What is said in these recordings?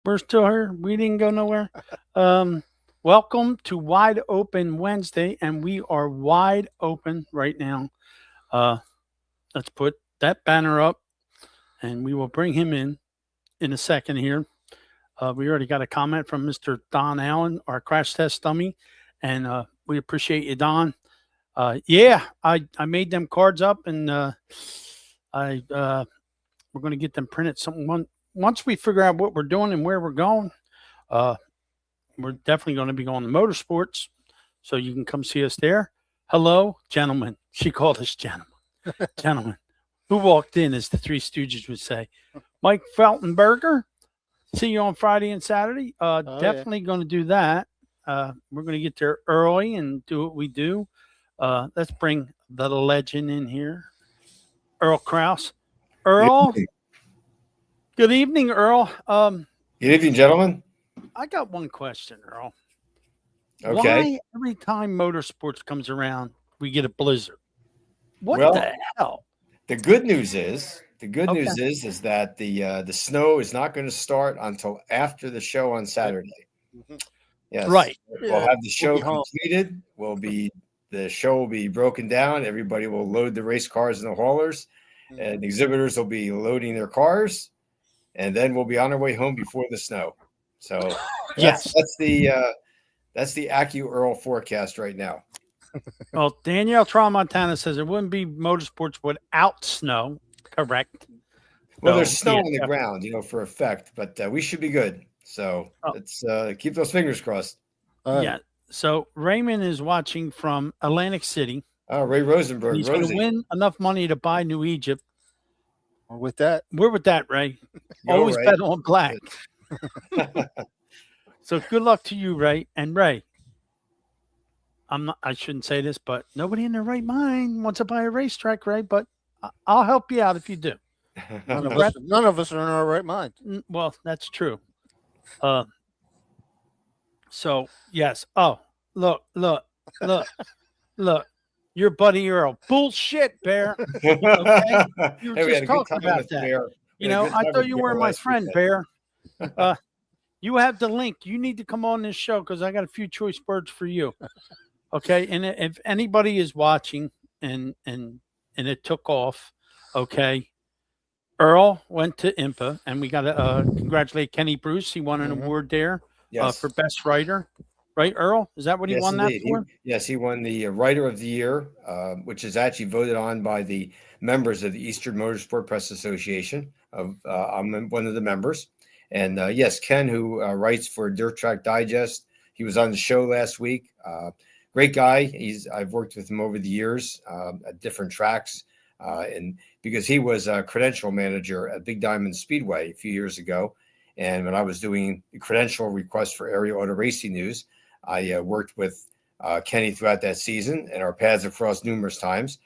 We're still here. We didn't go nowhere. Um, Welcome to Wide Open Wednesday, and we are wide open right now. Uh, let's put that banner up, and we will bring him in a second here. We already got a comment from Mr. Don Allen, our crash test dummy, and we appreciate you, Don. Yeah, I made them cards up, and I we're going to get them printed. Once we figure out what we're doing and where we're going. Uh, we're definitely going to be going to motorsports, so you can come see us there. Hello, gentlemen. She called us gentlemen. Gentlemen. Who walked in, as the Three Stooges would say. Mike Feltenberger. See you on Friday and Saturday. Definitely going to do that. We're going to get there early and do what we do. Let's bring the legend in here, Earl Kraus. Earl, good evening, Earl. Good evening, gentlemen. I got one question, Earl. Okay. Why every time motorsports comes around, we get a blizzard? What Well, the hell? the good news is Okay. that the snow is not going to start until after the show on Saturday. Yes, Right. we'll have the show We'll be home. completed. The show will be broken down. Everybody will load the race cars and the haulers, and exhibitors will be loading their cars, and then we'll be on our way home before the snow. So Yes. that's the AccuEarl forecast right now. Well, Danielle Tramontana says it wouldn't be motorsports without snow. Correct. Well, So, there's snow yeah, on the ground, for effect, but we should be good. So Oh. let's keep those fingers crossed. Yeah. So Raymond is watching from Atlantic City. Oh, Ray Rosenberg, He's going to Rosie. win enough money to buy New Egypt. With that, We're with that, Ray. Go, Always Ray. bet on black. So good luck to you, Ray. And Ray, I shouldn't say this, but nobody in their right mind wants to buy a racetrack, Ray. But I'll help you out if you do. none of us are in our right mind. Well, that's true. So yes. Oh, look. Your buddy Earl. Bullshit, Bear. Okay? You were Hey, we just had a good talking time about with that. Bear. We You had a know, good I time thought with you Bear were my last friend, weekend. Bear. You have the link. You need to come on this show because I got a few choice birds for you. Okay, and if anybody is watching and it took off, okay. Earl went to IMPA, and we got to congratulate Kenny Bruce. He won an award there Yes. for best writer, right? Earl, is that what he Yes, won indeed. that for? He won the Writer of the Year, which is actually voted on by the members of the Eastern Motorsport Press Association. I'm one of the members. And yes, Ken, who writes for Dirt Track Digest, he was on the show last week. Great guy. I've worked with him over the years at different tracks. And because he was a credential manager at Big Diamond Speedway a few years ago. And when I was doing the credential request for Area Auto Racing News, I worked with Kenny throughout that season, and our paths have crossed numerous times.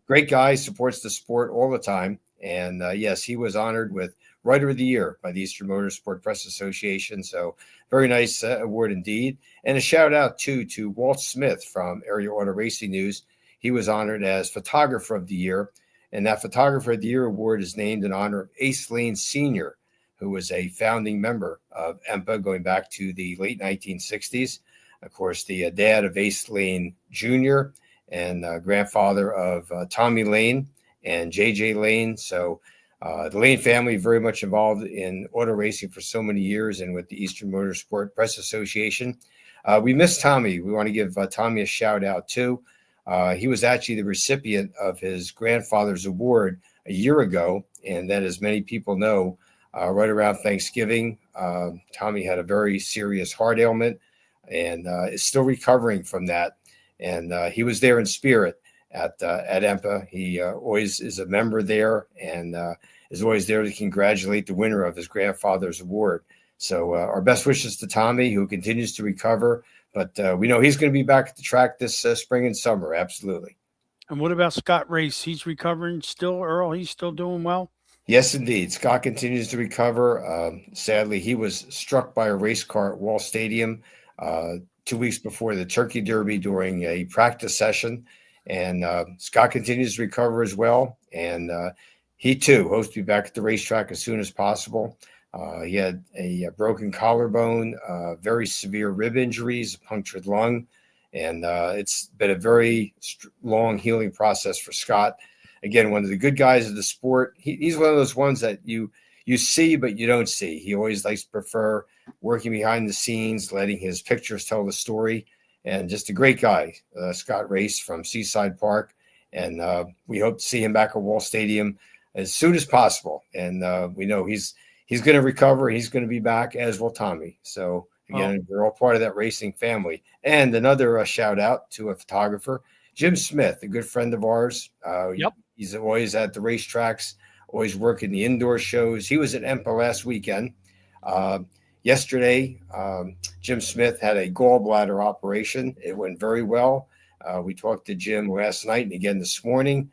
Great guy, supports the sport all the time. And yes, he was honored with Writer of the Year by the Eastern Motorsport Press Association. So very nice award indeed. And a shout out too to Walt Smith from Area Auto Racing News. He was honored as Photographer of the Year. And that Photographer of the Year award is named in honor of Ace Lane Sr., who was a founding member of EMPA going back to the late 1960s. Of course, the dad of Ace Lane Jr. and grandfather of Tommy Lane and J.J. Lane. So the Lane family very much involved in auto racing for so many years and with the Eastern Motorsport Press Association. We miss Tommy. We want to give Tommy a shout out too. He was actually the recipient of his grandfather's award a year ago. And then, as many people know, right around Thanksgiving, Tommy had a very serious heart ailment and is still recovering from that. And he was there in spirit at EMPA. He always is a member there and is always there to congratulate the winner of his grandfather's award. So our best wishes to Tommy, who continues to recover. But we know he's going to be back at the track this spring and summer. Absolutely. And what about Scott Race? He's recovering still, Earl? He's still doing well? Yes, indeed. Scott continues to recover. Sadly, he was struck by a race car at Wall Stadium 2 weeks before the Turkey Derby during a practice session. And Scott continues to recover as well. And he, too, hopes to be back at the racetrack as soon as possible. He had a broken collarbone, very severe rib injuries, a punctured lung, and it's been a very long healing process for Scott. Again, one of the good guys of the sport. He's one of those ones that you see but you don't see. He always likes to prefer working behind the scenes, letting his pictures tell the story, and just a great guy, Scott Race from Seaside Park. And we hope to see him back at Wall Stadium as soon as possible. And we know he's going to recover. He's going to be back, as will Tommy. So again, we're all part of that racing family. And another shout out to a photographer, Jim Smith, a good friend of ours. Yep. He's always at the racetracks, always working the indoor shows. He was at EMPA last weekend. Yesterday, Jim Smith had a gallbladder operation. It went very well. We talked to Jim last night and again this morning.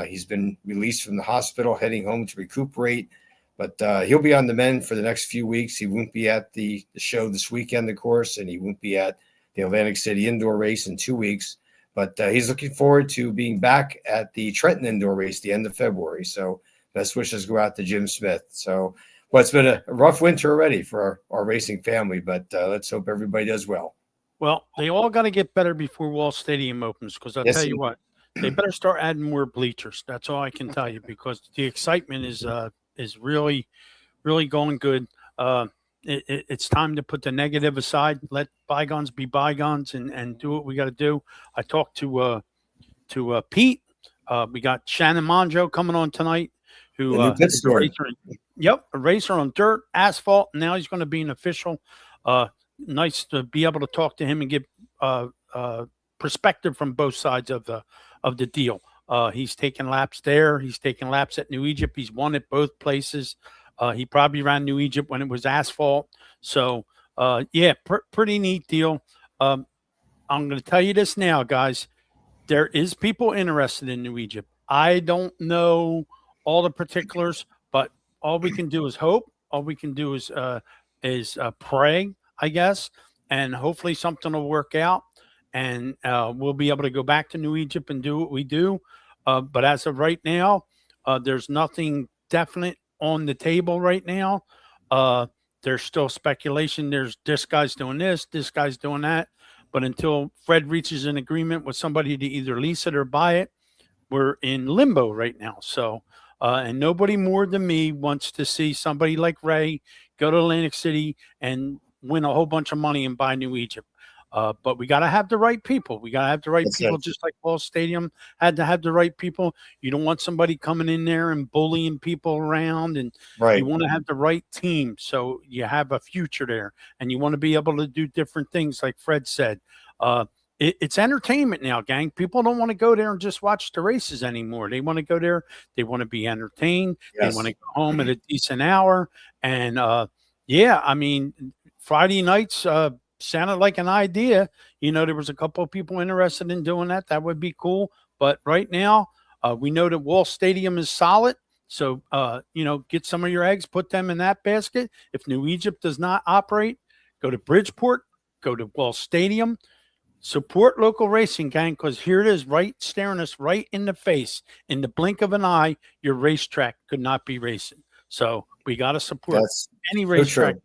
He's been released from the hospital, heading home to recuperate. But he'll be on the mend for the next few weeks. He won't be at the show this weekend, of course, and he won't be at the Atlantic City indoor race in 2 weeks. But he's looking forward to being back at the Trenton indoor race the end of February. So best wishes go out to Jim Smith. So, well, it's been a rough winter already for our racing family, but let's hope everybody does well. Well, they all got to get better before Wall Stadium opens, because I'll tell you what, they better start adding more bleachers. That's all I can tell you, because the excitement is really, really going good. It's time to put the negative aside, let bygones be bygones, and do what we got to do. I talked to Pete. We got Shannon Monjo coming on tonight, who is a racer on dirt, asphalt. And now he's going to be an official. Nice to be able to talk to him and give perspective from both sides of the deal. He's taken laps there. He's taken laps at New Egypt. He's won at both places. He probably ran New Egypt when it was asphalt. So, pretty neat deal. I'm going to tell you this now, guys. There is people interested in New Egypt. I don't know all the particulars, but all we can do is hope. All we can do is pray, I guess, and hopefully something will work out, and we'll be able to go back to New Egypt and do what we do. But as of right now, there's nothing definite on the table right now. There's still speculation. There's this guy's doing this guy's doing that. But until Fred reaches an agreement with somebody to either lease it or buy it, we're in limbo right now. So, and nobody more than me wants to see somebody like Ray go to Atlantic City and win a whole bunch of money and buy New Egypt. But we got to have the right people. We got to have the right people, just like Wall Stadium had to have the right people. You don't want somebody coming in there and bullying people around, and you want to have the right team so you have a future there, and you want to be able to do different things, like Fred said. It's entertainment now, gang. People don't want to go there and just watch the races anymore. They want to go there. They want to be entertained. They want to go home at a decent hour. And, I mean, Friday nights sounded like an idea. There was a couple of people interested in doing that. That would be cool. But right now, we know that Wall Stadium is solid. So, get some of your eggs, put them in that basket. If New Egypt does not operate, go to Bridgeport, go to Wall Stadium. Support local racing, gang, because here it is, right staring us right in the face. In the blink of an eye, your racetrack could not be racing. So we got to support any racetrack.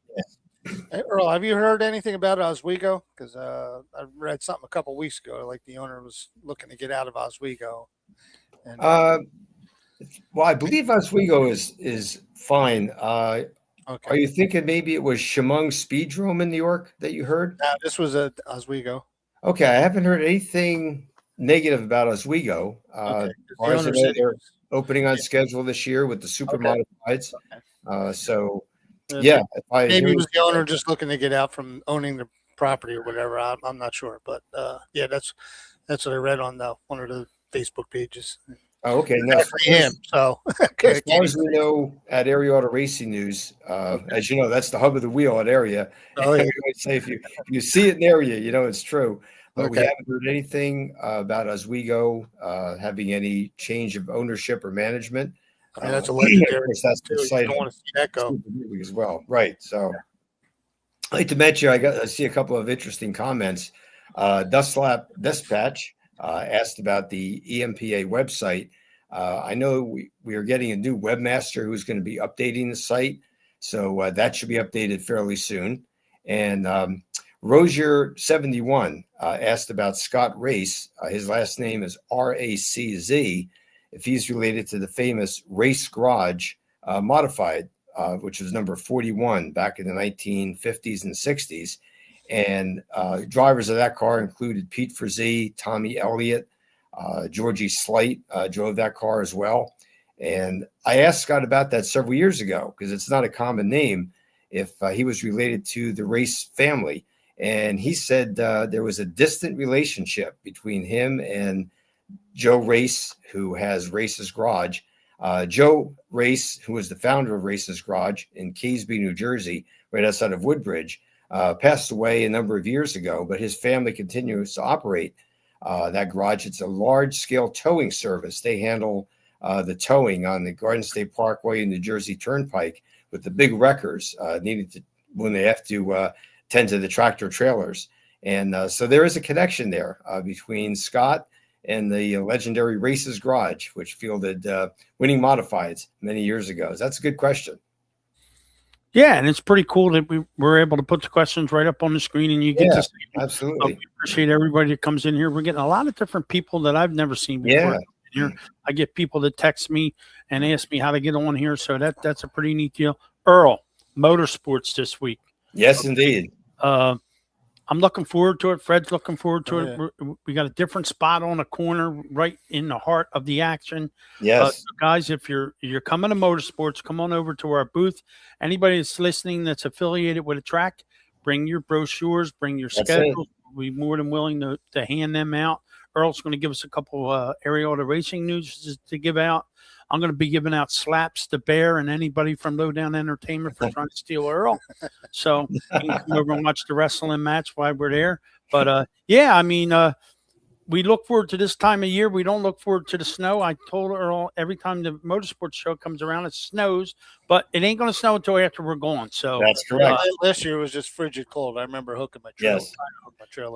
Hey, Earl, have you heard anything about Oswego? Because I read something a couple of weeks ago, like the owner was looking to get out of Oswego. And, well, I believe Oswego is fine. okay. Are you thinking maybe it was Chemung Speedrome in New York that you heard? No, this was at Oswego. Okay, I haven't heard anything negative about Oswego. Okay. They're opening on schedule this year with the super modifieds. So, maybe it was the owner just looking to get out from owning the property or whatever. I'm not sure, but that's what I read on one of the Facebook pages. Oh, okay. No, for him. So, as far as we know, at Area Auto Racing News, as you know, that's the hub of the wheel at Area. Oh, yeah. Say if you see it in Area, you know it's true. But we haven't heard anything about Oswego having any change of ownership or management. I mean, that's a legendary. Of course, that's the site. You don't want to see that go as well, right? So, I'd like to mention, I see a couple of interesting comments. Dustlap Dispatch asked about the EMPA website. I know we are getting a new webmaster who's going to be updating the site. So that should be updated fairly soon. And Rozier71 asked about Scott Race. His last name is RACZ. If he's related to the famous Race Garage Modified, which was number 41 back in the 1950s and 60s. And drivers of that car included Pete Frazee, Tommy Elliott, Georgie Slight drove that car as well. And I asked Scott about that several years ago because it's not a common name, if he was related to the Race family. And he said there was a distant relationship between him and Joe Race, who has Race's Garage. Joe Race, who was the founder of Race's Garage in Keysby, New Jersey, right outside of Woodbridge, passed away a number of years ago, but his family continues to operate that garage. It's a large-scale towing service. They handle the towing on the Garden State Parkway and New Jersey Turnpike with the big wreckers needed to when they have to tend to the tractor trailers. And so there is a connection there between Scott and the legendary Races Garage, which fielded winning modifieds many years ago. So that's a good question. Yeah, and it's pretty cool that we were able to put the questions right up on the screen, and you get to see them. Absolutely. We appreciate everybody that comes in here. We're getting a lot of different people that I've never seen before. Yeah. Here, I get people that text me and ask me how to get on here, so that's a pretty neat deal. Earl, motorsports this week. Yes, indeed. I'm looking forward to it. Fred's looking forward to it. We got a different spot on a corner right in the heart of the action. Yes. So guys, if you're coming to motorsports, come on over to our booth. Anybody that's listening that's affiliated with a track, bring your brochures, bring your schedules. We'll be more than willing to hand them out. Earl's going to give us a couple aerial racing news to give out. I'm going to be giving out slaps to Bear and anybody from Lowdown Entertainment for trying to steal Earl. So you can come over and watch the wrestling match while we're there. But, yeah, I mean, we look forward to this time of year. We don't look forward to the snow. I told Earl every time the motorsports show comes around, it snows, but it ain't going to snow until after we're gone. So that's correct. Last year was just frigid cold. I remember hooking my trailer. Yes.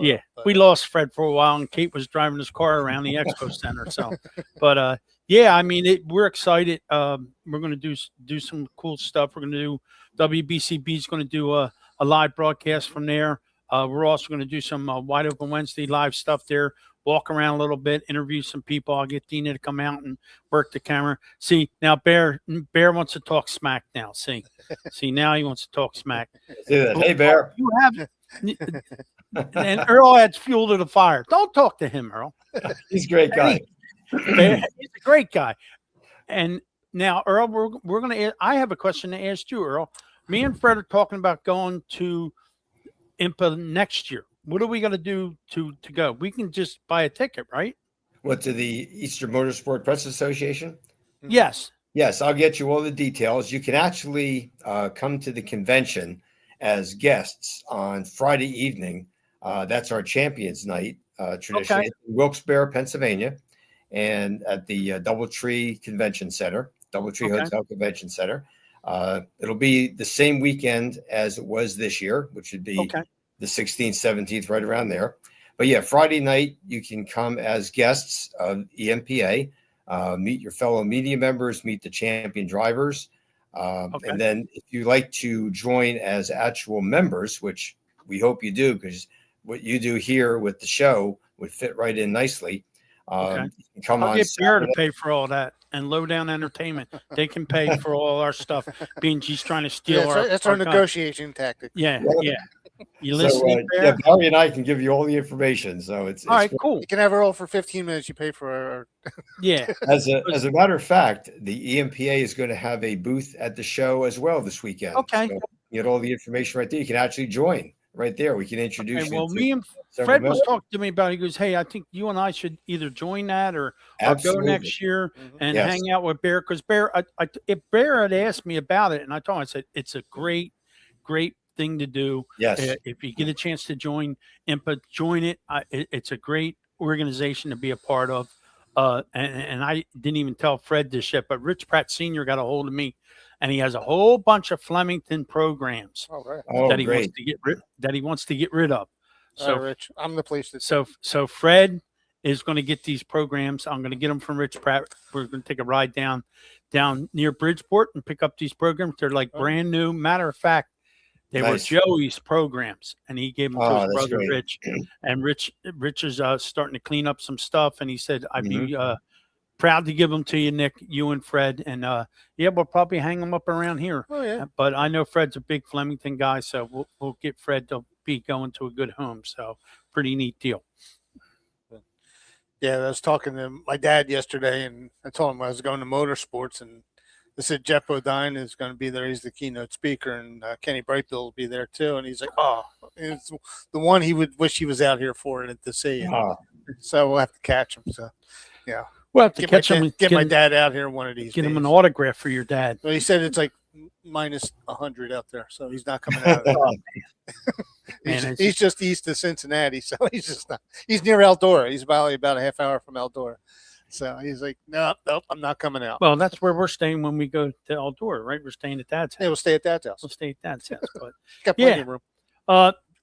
Yeah, we lost Fred for a while, and Kate was driving his car around the expo center. So, but yeah, I mean, we're excited. We're going to do some cool stuff. We're going to do WBCB is going to do a live broadcast from there. We're also going to do some Wide Open Wednesday live stuff there. Walk around a little bit, interview some people. I'll get Dina to come out and work the camera. See, now Bear wants to talk smack now. See, now he wants to talk smack. Hey, Bear. You have. And Earl adds fuel to the fire. Don't talk to him, Earl. He's a great guy. He's a great guy. And now, Earl, we're going to. I have a question to ask you, Earl. Me and Fred are talking about going to IMPA next year. What are we going to do to go? We can just buy a ticket, right? What, to the Eastern Motorsport Press Association? Yes. Yes, I'll get you all the details. You can actually come to the convention as guests on Friday evening. That's our Champions Night, traditionally in Wilkes-Barre, Pennsylvania, and at the Doubletree Convention Center, Doubletree Hotel Convention Center. It'll be the same weekend as it was this year, which would be the 16th, 17th, right around there. But yeah, Friday night, you can come as guests of EMPA, meet your fellow media members, meet the champion drivers. And then if you like to join as actual members, which we hope you do, because what you do here with the show would fit right in nicely. You can come I'll on get Bear to Saturday. pay for all that, and Lowdown Entertainment. They can pay for all our stuff, being she's trying to steal that's our negotiation tactic. Yeah. You listening, Bear? Yeah, Barry and I can give you all the information. So it's all right, cool. You can have Earl for 15 minutes. You pay for our. Yeah. As a matter of fact, the EMPA is going to have a booth at the show as well this weekend. Okay. So you get all the information right there. You can actually join right there. We can introduce you. Well, me and Fred was talking to me about it. He goes, "Hey, I think you and I should either join that or go next year and hang out with Bear." Because Bear, if Bear had asked me about it, and I told him, I said, "It's a great thing to do. Yes. If you get a chance to join IMPA, join it. It's a great organization to be a part of." And I didn't even tell Fred this yet, but Rich Pratt Sr. got a hold of me, and he has a whole bunch of Flemington programs that he wants to get rid of. So, Rich, I'm the place to. So Fred is going to get these programs. I'm going to get them from Rich Pratt. We're going to take a ride down near Bridgeport and pick up these programs. They're like brand new. Matter of fact, they were Joey's programs, and he gave them to his brother Rich. And Rich is starting to clean up some stuff, and he said, "I'd be proud to give them to you, Nick, you and Fred, and we'll probably hang them up around here." Oh yeah. But I know Fred's a big Flemington guy, so we'll get Fred to be going to a good home. So pretty neat deal. Yeah, I was talking to my dad yesterday, and I told him I was going to motorsports, and I said Jeff Bodine is going to be there. He's the keynote speaker, and Kenny Brightbill will be there too. And he's like, "Oh, it's the one he would wish he was out here for it to see." So we'll have to catch him. So yeah, we'll have to catch him. Get my dad out here one of these. Get him an autograph for your dad. Well, he said it's like minus 100 out there, so he's not coming out. He's just east of Cincinnati, so he's just not. He's near Eldora. He's probably about a half hour from Eldora. So he's like, nope, I'm not coming out. Well, that's where we're staying when we go to Eldora, right? We're staying at Dad's house. Yeah, we'll stay at Dad's house. We'll stay at Dad's house. But got plenty of room.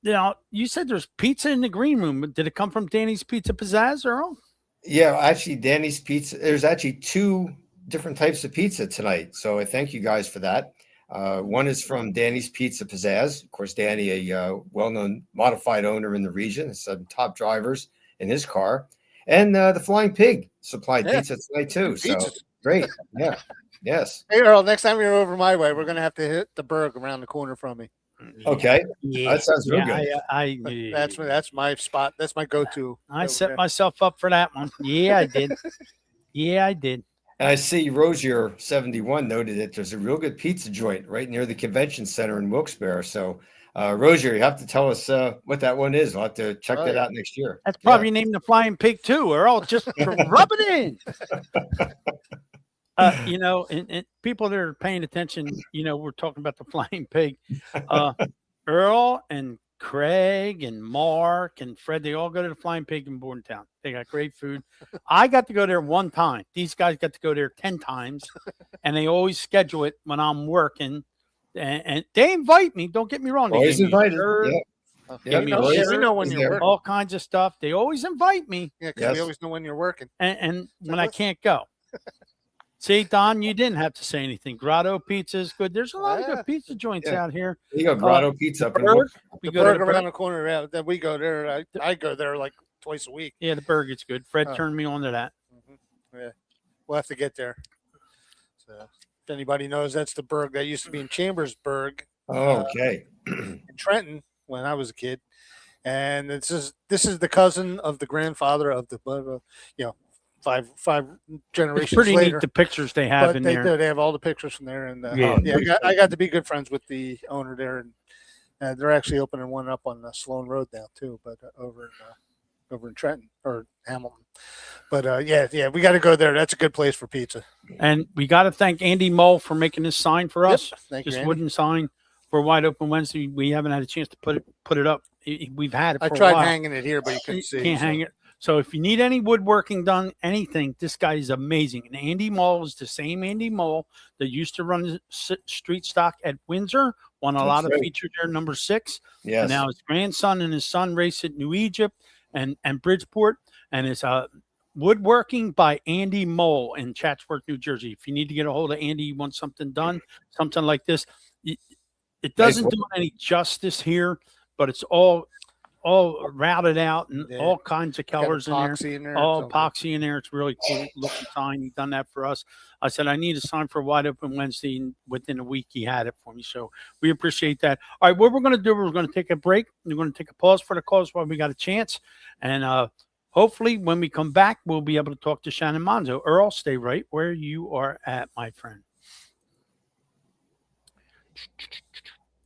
Now you said there's pizza in the green room. Did it come from Danny's Pizza Pizzazz, Earl? Yeah, actually, Danny's Pizza. There's actually 2 different types of pizza tonight. So I thank you guys for that. One is from Danny's Pizza Pizzazz. Of course, Danny, a well-known modified owner in the region, some top drivers in his car. And the Flying Pig supplied pizza tonight too. So great. Yeah. Yes. Hey, Earl, next time you're over my way, we're going to have to hit the Berg around the corner from me. Okay. Yeah. That sounds real good. That's my spot. That's my go-to. I set myself up for that one. Yeah, I did. And I see Rosier 71 noted that there's a real good pizza joint right near the convention center in Wilkes-Barre. So Rosier, you have to tell us what that one is. I'll have to check that out next year. That's probably named the Flying Pig too, Earl. Just rub it in. And people that are paying attention, we're talking about the Flying Pig. Earl and Craig and Mark and Fred, they all go to the Flying Pig in Bordentown. They got great food. I got to go there one time. These guys got to go there 10 times, and they always schedule it when I'm working. And they invite me. Don't get me wrong. They always invited. We know when you're working. All kinds of stuff. They always invite me. Yeah, because we always know when you're working. And when I can't go. See, Don, you didn't have to say anything. Grotto Pizza is good. There's a lot of good pizza joints out here. You got Grotto Pizza up in the Berg around the corner. Then we go there. I go there like twice a week. Yeah, the Berg is good. Fred turned me on to that. Yeah, we'll have to get there. So, if anybody knows, that's the Berg that used to be in Chambersburg. Oh, okay. In Trenton when I was a kid, and this is the cousin of the grandfather of the five generations it's pretty later. Neat the pictures they have in there. They have all the pictures from there, and I got to be good friends with the owner there, and they're actually opening one up on Sloan Road now too, but over in Trenton or Hamilton. But we got to go there. That's a good place for pizza. And we got to thank Andy Mull for making this sign for us. Thank you, this Andy. Wooden sign for Wide Open Wednesday. We haven't had a chance to put it up. We've had it. For I tried a while. hanging it here, but you couldn't see. Can't hang it. So if you need any woodworking done, anything, this guy is amazing. And Andy Mull is the same Andy Mull that used to run street stock at Windsor, won a lot of features there, number 6. Yes. And now his grandson and his son race at New Egypt and Bridgeport. And it's woodworking by Andy Mull in Chatsworth, New Jersey. If you need to get a hold of Andy, you want something done, something like this. It doesn't do any justice here, but it's all routed out and all kinds of colors in there. All epoxy in there. It's really cool looking sign. He done that for us. I said, I need a sign for Wide Open Wednesday. And within a week, he had it for me. So we appreciate that. All right, what we're going to do, we're going to take a break. We're going to take a pause for the calls while we got a chance. And hopefully when we come back, we'll be able to talk to Shannon Monzo. Earl, stay right where you are at, my friend.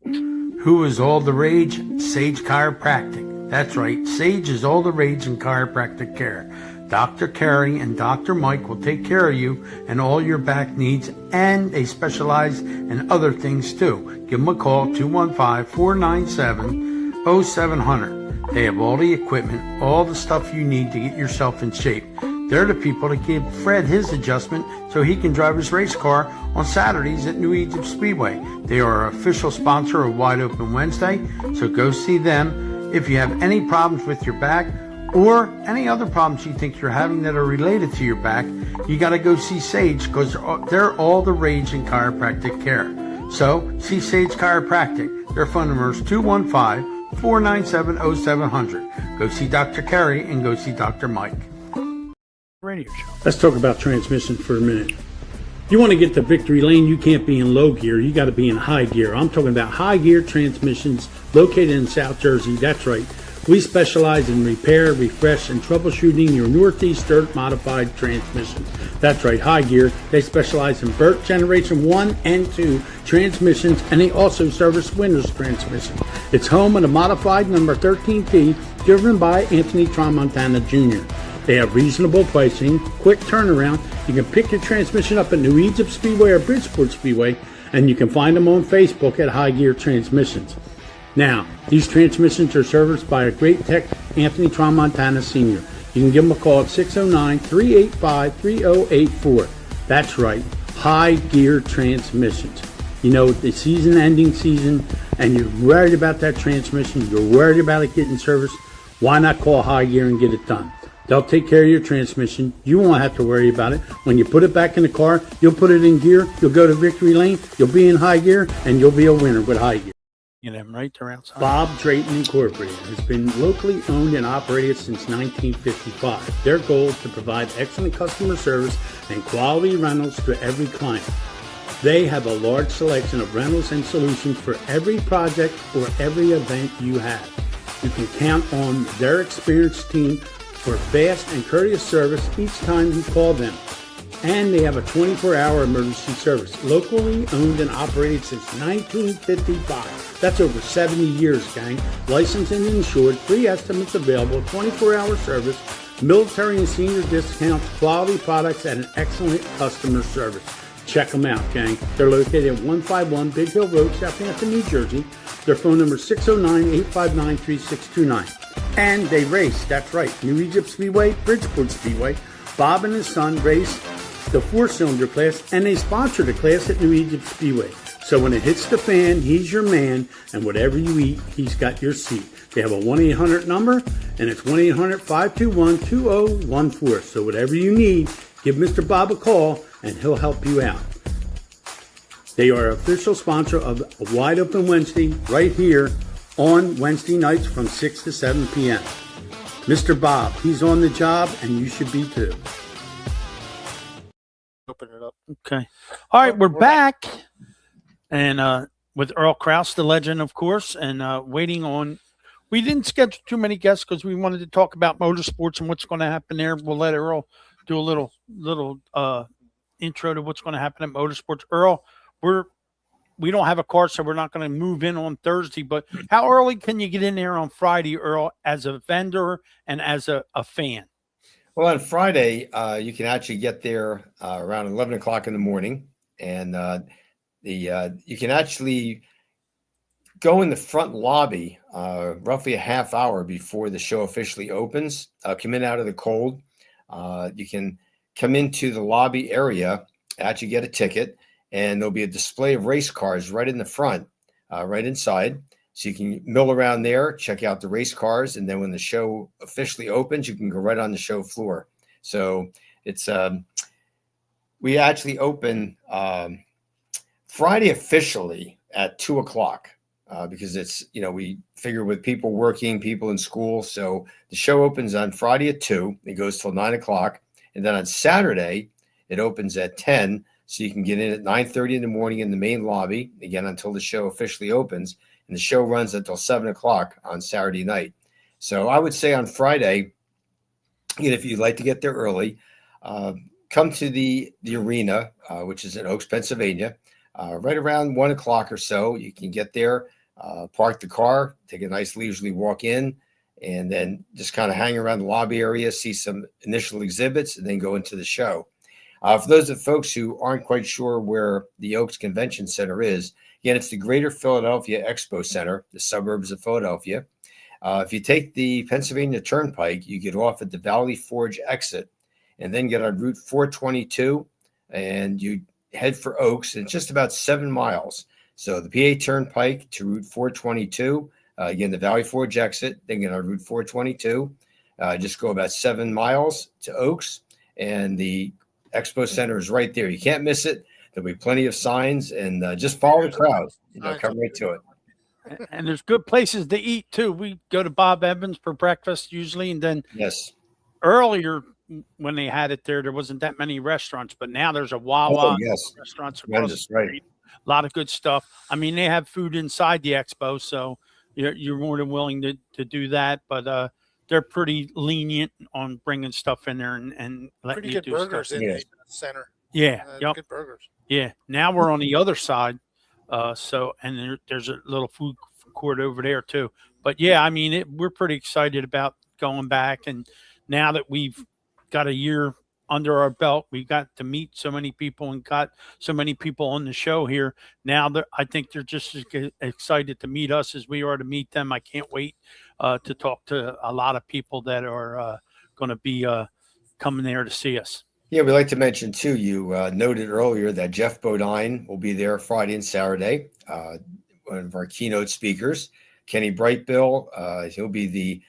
Who is all the rage? Sage Chiropractic. That's right. Sage is all the rage in chiropractic care. Dr. Carey and Dr. Mike will take care of you and all your back needs, and they specialize in other things too. Give them a call, 215-497-0700. They have all the equipment, all the stuff you need to get yourself in shape. They're the people that give Fred his adjustment so he can drive his race car on Saturdays at New Egypt Speedway. They are an official sponsor of Wide Open Wednesday, so go see them. If you have any problems with your back or any other problems you think you're having that are related to your back, you got to go see Sage, because they're all the rage in chiropractic care. So see Sage Chiropractic. Their phone number is 215-497-0700. Go see Dr. Kerry and go see Dr. Mike. Radio show. Let's talk about transmission for a minute. You want to get to victory lane, you can't be in low gear. You got to be in high gear. I'm talking about high gear transmissions located in South Jersey. That's right. We specialize in repair, refresh, and troubleshooting your Northeast dirt modified transmissions. That's right, high gear. They specialize in Burt Generation 1 and 2 transmissions, and they also service Winters transmissions. It's home of the modified number 13P, driven by Anthony Tramontana Jr. They have reasonable pricing, quick turnaround. You can pick your transmission up at New Egypt Speedway or Bridgeport Speedway, and you can find them on Facebook at High Gear Transmissions. Now, these transmissions are serviced by a great tech, Anthony Tramontana Sr. You can give him a call at 609-385-3084. That's right, High Gear Transmissions. You know, the season-ending season, and you're worried about that transmission, you're worried about it getting serviced, why not call High Gear and get it done? They'll take care of your transmission. You won't have to worry about it. When you put it back in the car, you'll put it in gear, you'll go to victory lane, you'll be in high gear, and you'll be a winner with High Gear. You know, right there outside. Bob Drayton Incorporated has been locally owned and operated since 1955. Their goal is to provide excellent customer service and quality rentals to every client. They have a large selection of rentals and solutions for every project or every event you have. You can count on their experienced team for fast and courteous service each time you call them. And they have a 24-hour emergency service, locally owned and operated since 1955. That's over 70 years, gang. Licensed and insured, free estimates available, 24-hour service, military and senior discounts, quality products, and an excellent customer service. Check them out, gang. They're located at 151 Big Hill Road, Southampton, New Jersey. Their phone number is 609-859-3629. And they race, that's right, New Egypt Speedway, Bridgeport Speedway. Bob and his son race the 4-cylinder class, and they sponsor the class at New Egypt Speedway. So when it hits the fan, he's your man, and whatever you eat, he's got your seat. They have a 1-800 number, and it's 1-800-521-2014. So whatever you need, give Mr. Bob a call, and he'll help you out. They are official sponsor of Wide Open Wednesday right here on Wednesday nights from 6 to 7 p.m. Mr. Bob, he's on the job, and you should be too. Open it up. Okay. All right, we're back. And with Earl Krause, the legend, of course, and waiting on. We didn't schedule too many guests because we wanted to talk about motorsports and what's going to happen there. We'll let Earl do a little intro to what's going to happen at motorsports. Earl, we don't have a car, so we're not going to move in on Thursday. But how early can you get in there on Friday, Earl, as a vendor and as a fan? Well, on Friday, you can actually get there around 11 o'clock in the morning, and you can actually go in the front lobby roughly a half hour before the show officially opens. Come in out of the cold. You can come into the lobby area, actually get a ticket, and there'll be a display of race cars right in the front, right inside. So you can mill around there, check out the race cars, and then when the show officially opens, you can go right on the show floor. So it's we actually open Friday officially at 2 o'clock because it's, we figure with people working, people in school. So the show opens on Friday at 2. It goes till 9 o'clock. And then on Saturday, it opens at 10. So you can get in at 9:30 in the morning in the main lobby, again, until the show officially opens. And the show runs until 7 o'clock on Saturday night. So I would say on Friday, if you'd like to get there early, come to the arena, which is in Oaks, Pennsylvania, right around 1 o'clock or so. You can get there, park the car, take a nice leisurely walk in, and then just kind of hang around the lobby area, see some initial exhibits, and then go into the show. For those of folks who aren't quite sure where the Oaks Convention Center is, again, it's the Greater Philadelphia Expo Center, the suburbs of Philadelphia. If you take the Pennsylvania Turnpike, you get off at the Valley Forge exit and then get on Route 422, and you head for Oaks. And it's just about 7 miles. So the PA Turnpike to Route 422, again, the Valley Forge exit, then get on Route 422, Just go about 7 miles to Oaks, and the Expo Center is right there. You can't miss it. There'll be plenty of signs, and just follow the crowd. Come right to it. And there's good places to eat too. We go to Bob Evans for breakfast usually, and then Yes. earlier when they had it there wasn't that many restaurants, but now there's a Oh, Wawa yes. restaurants across Tremendous, the right. street. A lot of good stuff. I mean, they have food inside the expo, so you're more than willing to do that. But they're pretty lenient on bringing stuff in there and letting Pretty you good do burgers stuff. in Yes. the center. Yeah, yep, Good burgers. yeah. Now we're on the other side, so and there's a little food court over there too. But yeah, I mean, we're pretty excited about going back, and now that we've got a year under our belt, we got to meet so many people and got so many people on the show here. Now that I think they're just as excited to meet us as we are to meet them. I can't wait to talk to a lot of people that are going to be coming there to see us. Yeah, we'd like to mention too, you noted earlier that Jeff Bodine will be there Friday and Saturday, one of our keynote speakers. Kenny Brightbill, he'll be the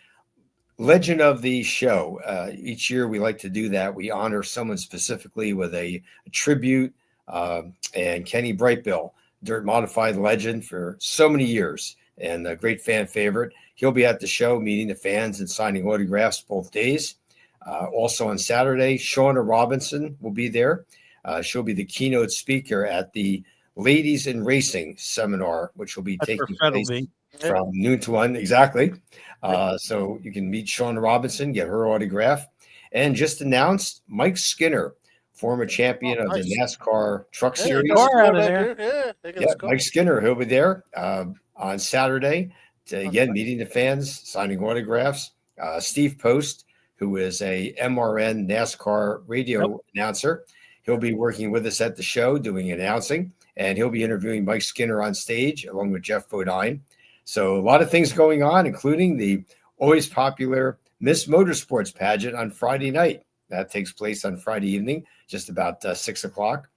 legend of the show. Each year we like to do that. We honor someone specifically with a tribute. And Kenny Brightbill, dirt modified legend for so many years and a great fan favorite. He'll be at the show meeting the fans and signing autographs both days. Also on Saturday, Shauna Robinson will be there. She'll be the keynote speaker at the Ladies in Racing seminar, which will be taking place from noon to 1. Exactly. So you can meet Shauna Robinson, get her autograph. And just announced Mike Skinner, former champion of the NASCAR Truck Series. Mike Skinner, he'll be there on Saturday. Again, meeting the fans, signing autographs. Steve Post, who is a MRN NASCAR radio announcer. He'll be working with us at the show doing announcing, and he'll be interviewing Mike Skinner on stage along with Jeff Bodine. So a lot of things going on, including the always popular Miss Motorsports pageant on Friday night. That takes place on Friday evening, just about 6 o'clock.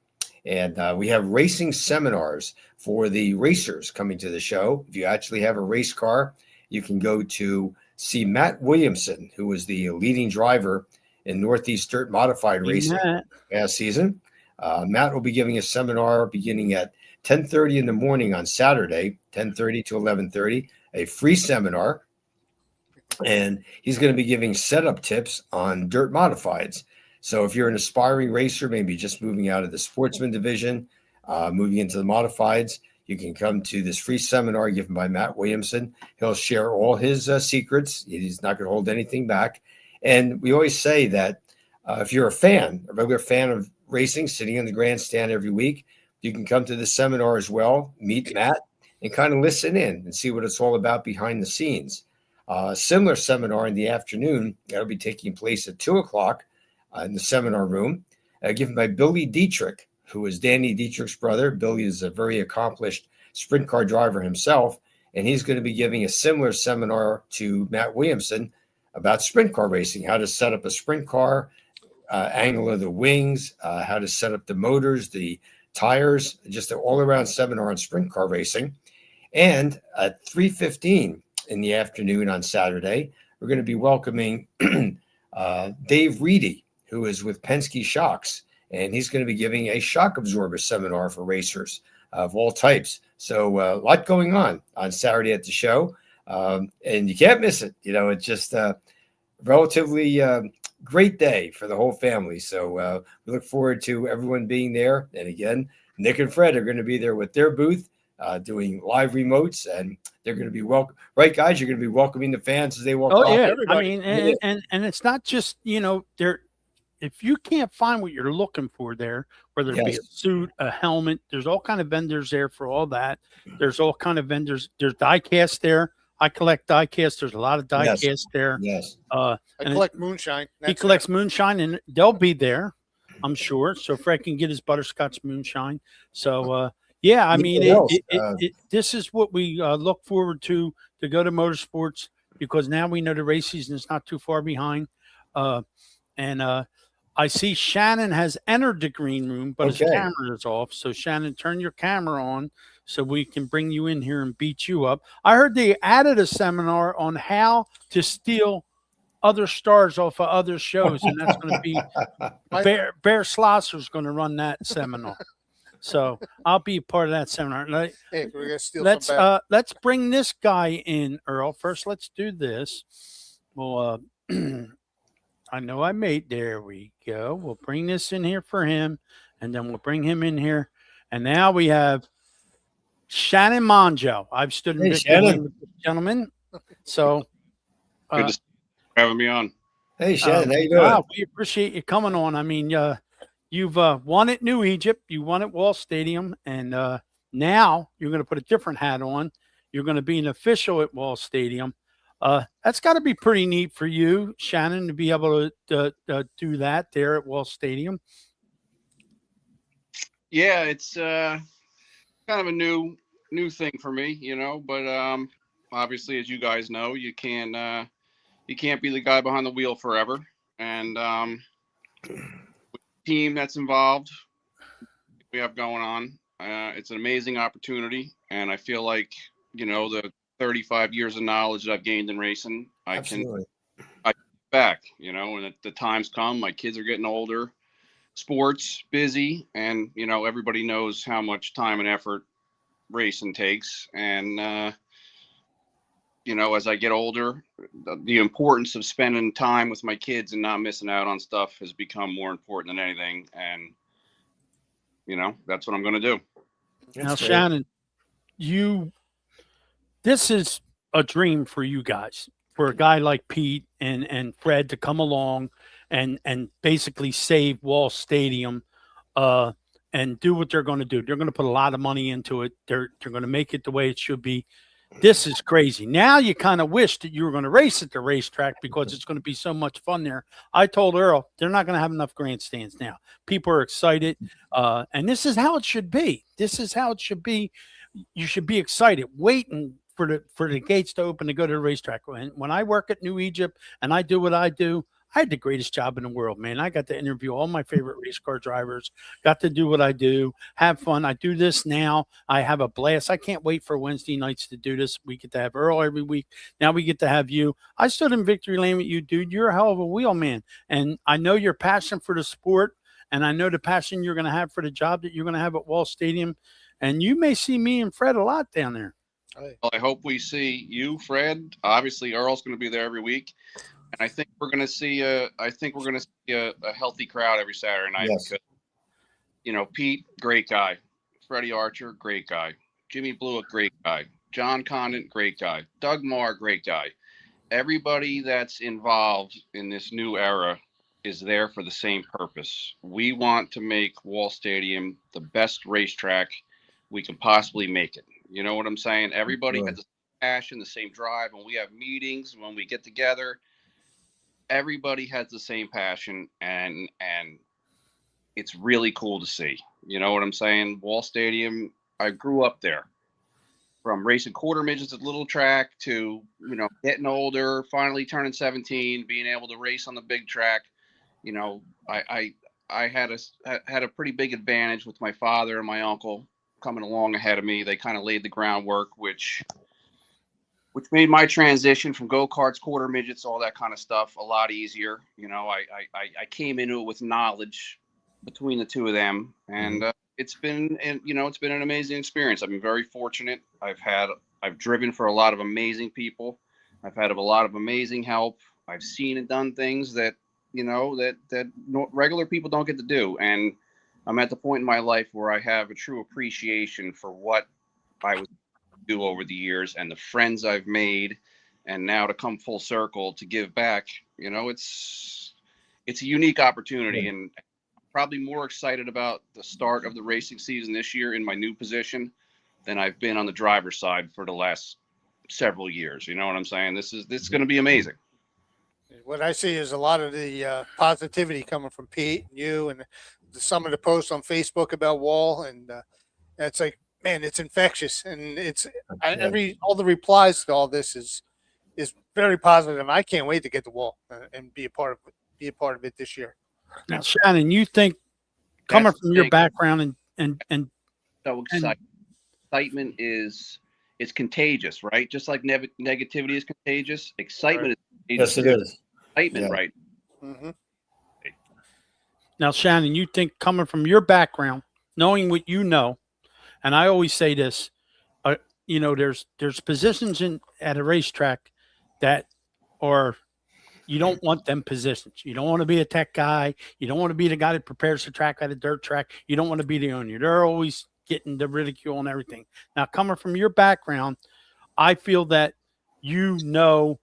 And we have racing seminars for the racers coming to the show. If you actually have a race car, you can go to see Matt Williamson, who was the leading driver in Northeast Dirt Modified Racing last season. Matt will be giving a seminar beginning at 10:30 in the morning on Saturday, 10:30 to 11:30, a free seminar. And he's going to be giving setup tips on dirt modifieds. So if you're an aspiring racer, maybe just moving out of the sportsman division, moving into the modifieds, you can come to this free seminar given by Matt Williamson. He'll share all his secrets. He's not going to hold anything back. And we always say that if you're a regular fan of racing, sitting in the grandstand every week, you can come to the seminar as well, meet Matt, and kind of listen in and see what it's all about behind the scenes. Similar seminar in the afternoon that'll be taking place at 2 o'clock in the seminar room, given by Billy Dietrich, who is Danny Dietrich's brother. Billy is a very accomplished sprint car driver himself, and he's going to be giving a similar seminar to Matt Williamson about sprint car racing, how to set up a sprint car, angle of the wings, how to set up the motors, the tires, just an all-around seminar on sprint car racing. And at 3:15 in the afternoon on Saturday, we're going to be welcoming Dave Reedy, who is with Penske Shocks, and he's going to be giving a shock absorber seminar for racers of all types. So a lot going on Saturday at the show, and you can't miss it. It's just a relatively great day for the whole family. So we look forward to everyone being there. And again, Nick and Fred are going to be there with their booth doing live remotes, and they're going to be right, guys? You're going to be welcoming the fans as they walk off. Yeah. Everybody. I mean, and it's not just, they're, if you can't find what you're looking for there, whether it be a suit, a helmet, there's all kind of vendors there for all that. There's all kind of vendors. There's die cast there. I collect die cast. There's a lot of die cast there. Yes. I collect moonshine. He collects moonshine, and they'll be there, I'm sure. So Fred can get his butterscotch moonshine. So, yeah, I mean, this is what we look forward to go to motorsports, because now we know the race season is not too far behind. And I see Shannon has entered the green room, but his camera is off. So Shannon, turn your camera on so we can bring you in here and beat you up. I heard they added a seminar on how to steal other stars off of other shows, and that's going to be Bear Slosser's going to run that seminar. So I'll be part of that seminar. Hey, we're gonna steal some back. Let's bring this guy in, Earl. First, let's do this. Well, I know I made. There we go. We'll bring this in here for him, and then we'll bring him in here. And now we have Shannon Monjo. I've stood in victory lane with this gentleman. So good to see you for having me on. Hey, Shannon, how you doing? Wow, we appreciate you coming on. I mean, you've won at New Egypt, you won at Wall Stadium, and now you're going to put a different hat on. You're going to be an official at Wall Stadium. That's got to be pretty neat for you, Shannon, to be able to do that there at Wall Stadium. Yeah, it's kind of a new thing for me, but obviously, as you guys know, you can't be the guy behind the wheel forever. And with the team that's involved, we have going on, it's an amazing opportunity. And I feel like, the 35 years of knowledge that I've gained in racing, I can back, when the times come. My kids are getting older, sports busy, and everybody knows how much time and effort racing takes. And as I get older, the importance of spending time with my kids and not missing out on stuff has become more important than anything. And that's what I'm going to do. Now, Shannon, this is a dream for you guys, for a guy like Pete and Fred to come along and basically save Wall Stadium and do what they're going to do. They're going to put a lot of money into it. They're going to make it the way it should be. This is crazy. Now you kind of wish that you were going to race at the racetrack because it's going to be so much fun there. I told Earl they're not going to have enough grandstands now. People are excited, and this is how it should be. This is how it should be. You should be excited, waiting for the gates to open to go to the racetrack. When I work at New Egypt and I do what I do, I had the greatest job in the world, man. I got to interview all my favorite race car drivers, got to do what I do, have fun. I do this now. I have a blast. I can't wait for Wednesday nights to do this. We get to have Earl every week. Now we get to have you. I stood in victory lane with you, dude. You're a hell of a wheel man. And I know your passion for the sport, and I know the passion you're going to have for the job that you're going to have at Wall Stadium. And you may see me and Fred a lot down there. Well, I hope we see you, Fred. Obviously, Earl's going to be there every week. And I think we're going to see a healthy crowd every Saturday night. Yes. Because, Pete, great guy. Freddie Archer, great guy. Jimmy Blewett, great guy. John Condon, great guy. Doug Marr, great guy. Everybody that's involved in this new era is there for the same purpose. We want to make Wall Stadium the best racetrack we can possibly make it. You know what I'm saying? Everybody has the same passion, the same drive. When we have meetings, when we get together, everybody has the same passion, and it's really cool to see. You know what I'm saying? Wall Stadium, I grew up there. From racing quarter midgets at little track to, getting older, finally turning 17, being able to race on the big track. I had a pretty big advantage with my father and my uncle coming along ahead of me. They kind of laid the groundwork, which made my transition from go-karts, quarter midgets, all that kind of stuff a lot easier. I came into it with knowledge between the two of them, and it's been an amazing experience. I've been very fortunate. I've driven for a lot of amazing people. I've had a lot of amazing help. I've seen and done things that regular people don't get to do, and I'm at the point in my life where I have a true appreciation for what I was do over the years and the friends I've made, and now to come full circle to give back. It's a unique opportunity, and probably more excited about the start of the racing season this year in my new position than I've been on the driver's side for the last several years. You know what I'm saying? This is going to be amazing. What I see is a lot of the positivity coming from Pete and you, and some of the posts on Facebook about Wall, and it's like, man, it's infectious, and all the replies to all this is very positive, and I can't wait to get the Wall and be a part of it this year. Now, Shannon, you think, coming from your background and so excitement is contagious, right? Just like negativity is contagious, excitement is contagious. Yes, it is. excitement right. Mm-hmm. Now, Shannon, you think coming from your background, knowing what you know, and I always say this, there's positions in at a racetrack that are you don't want them positions. You don't want to be a tech guy. You don't want to be the guy that prepares the track at a dirt track. You don't want to be the owner. They're always getting the ridicule and everything. Now, coming from your background, I feel that you know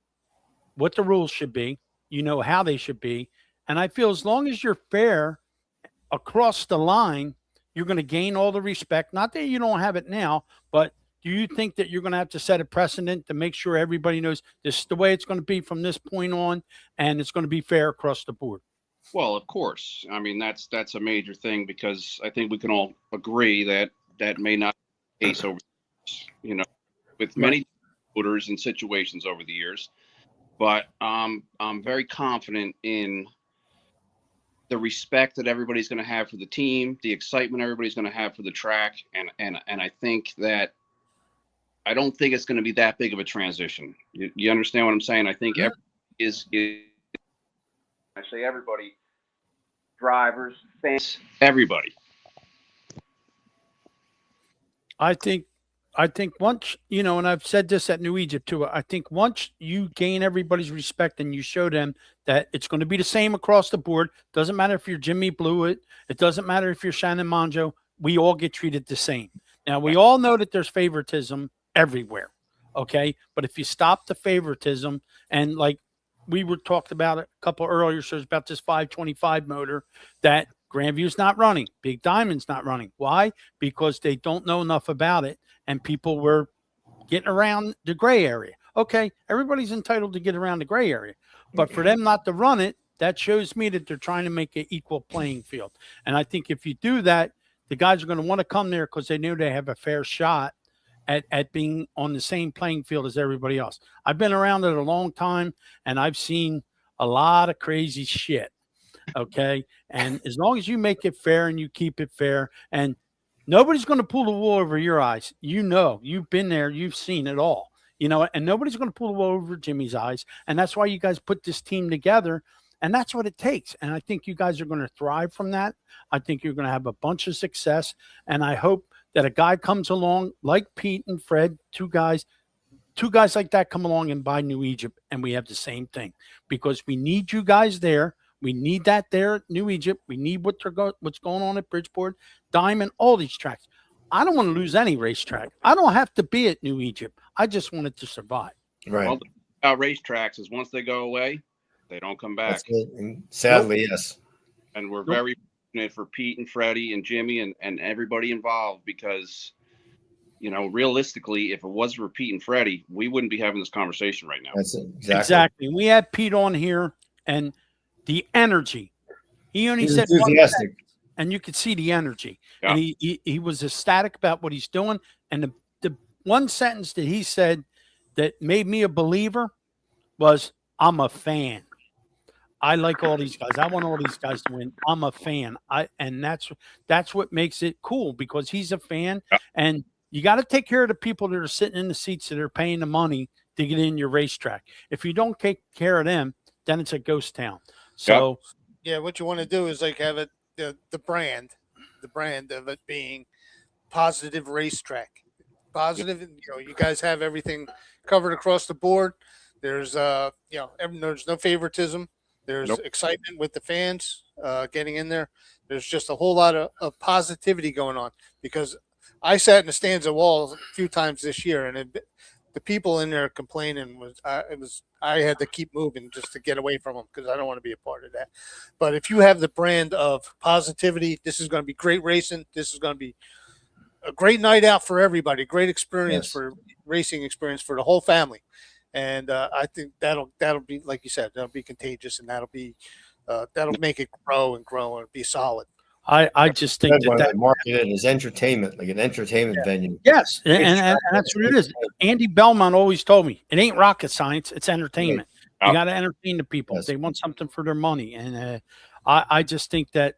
what the rules should be. You know how they should be. And I feel as long as you're fair across the line, you're going to gain all the respect. Not that you don't have it now, but do you think that you're going to have to set a precedent to make sure everybody knows this is the way it's going to be from this point on, and it's going to be fair across the board? Well, of course. I mean, that's a major thing, because I think we can all agree that that may not be the case over, with many voters and situations over the years. But I'm very confident in the respect that everybody's going to have for the team, the excitement everybody's going to have for the track, and I think that I don't think it's going to be that big of a transition. You understand what I'm saying? I think everybody is I say everybody, drivers, fans, everybody. I think once, and I've said this at New Egypt too, I think once you gain everybody's respect and you show them that it's going to be the same across the board, doesn't matter if you're Jimmy Blewett, it doesn't matter if you're Shannon Monjo, we all get treated the same. Now, we all know that there's favoritism everywhere, okay? But if you stop the favoritism, and like we were talked about a couple earlier shows about this 525 motor that Grandview's not running, Big Diamond's not running. Why? Because they don't know enough about it, and people were getting around the gray area. Okay, everybody's entitled to get around the gray area, but for them not to run it, that shows me that they're trying to make an equal playing field. And I think if you do that, the guys are going to want to come there because they know they have a fair shot at being on the same playing field as everybody else. I've been around it a long time, and I've seen a lot of crazy shit. Okay. And as long as you make it fair and you keep it fair, and nobody's going to pull the wool over your eyes. You've been there, you've seen it all, and nobody's going to pull the wool over Jimmy's eyes. And that's why you guys put this team together. And that's what it takes. And I think you guys are going to thrive from that. I think you're going to have a bunch of success. And I hope that a guy comes along like Pete and Fred, two guys like that come along and buy New Egypt, and we have the same thing, because we need you guys there. We need that there at New Egypt. We need what's going on at Bridgeport, Diamond, all these tracks. I don't want to lose any racetrack. I don't have to be at New Egypt. I just want it to survive. Right. Well, the thing about racetracks is once they go away, they don't come back. And sadly, yes. And we're very fortunate for Pete and Freddie and Jimmy and everybody involved, because, realistically, if it wasn't for Pete and Freddie, we wouldn't be having this conversation right now. That's it. Exactly. We had Pete on here, and the energy. He only said enthusiastic, and you could see the energy. Yeah. And he was ecstatic about what he's doing. And the one sentence that he said that made me a believer was, "I'm a fan. I like all these guys. I want all these guys to win. I'm a fan." And that's what makes it cool, because he's a fan. Yeah. And you got to take care of the people that are sitting in the seats that are paying the money to get in your racetrack. If you don't take care of them, then it's a ghost town. So, yeah, what you want to do is like have it the brand of it being positive racetrack, positive. You guys have everything covered across the board. There's there's no favoritism. There's excitement with the fans getting in there. There's just a whole lot of positivity going on, because I sat in the stands at Wall a few times this year, and the people in there complaining I had to keep moving just to get away from them, because I don't want to be a part of that. But if you have the brand of positivity, this is going to be great racing. This is going to be a great night out for everybody. Great experience for racing experience for the whole family. And I think that'll be, like you said, that'll be contagious, and that'll make it grow and be solid. I just think that market it as entertainment, like an entertainment venue. Yes, and that's what it is. Andy Belmont always told me, it ain't rocket science, it's entertainment. You got to entertain the people. Yes. They want something for their money. And I just think that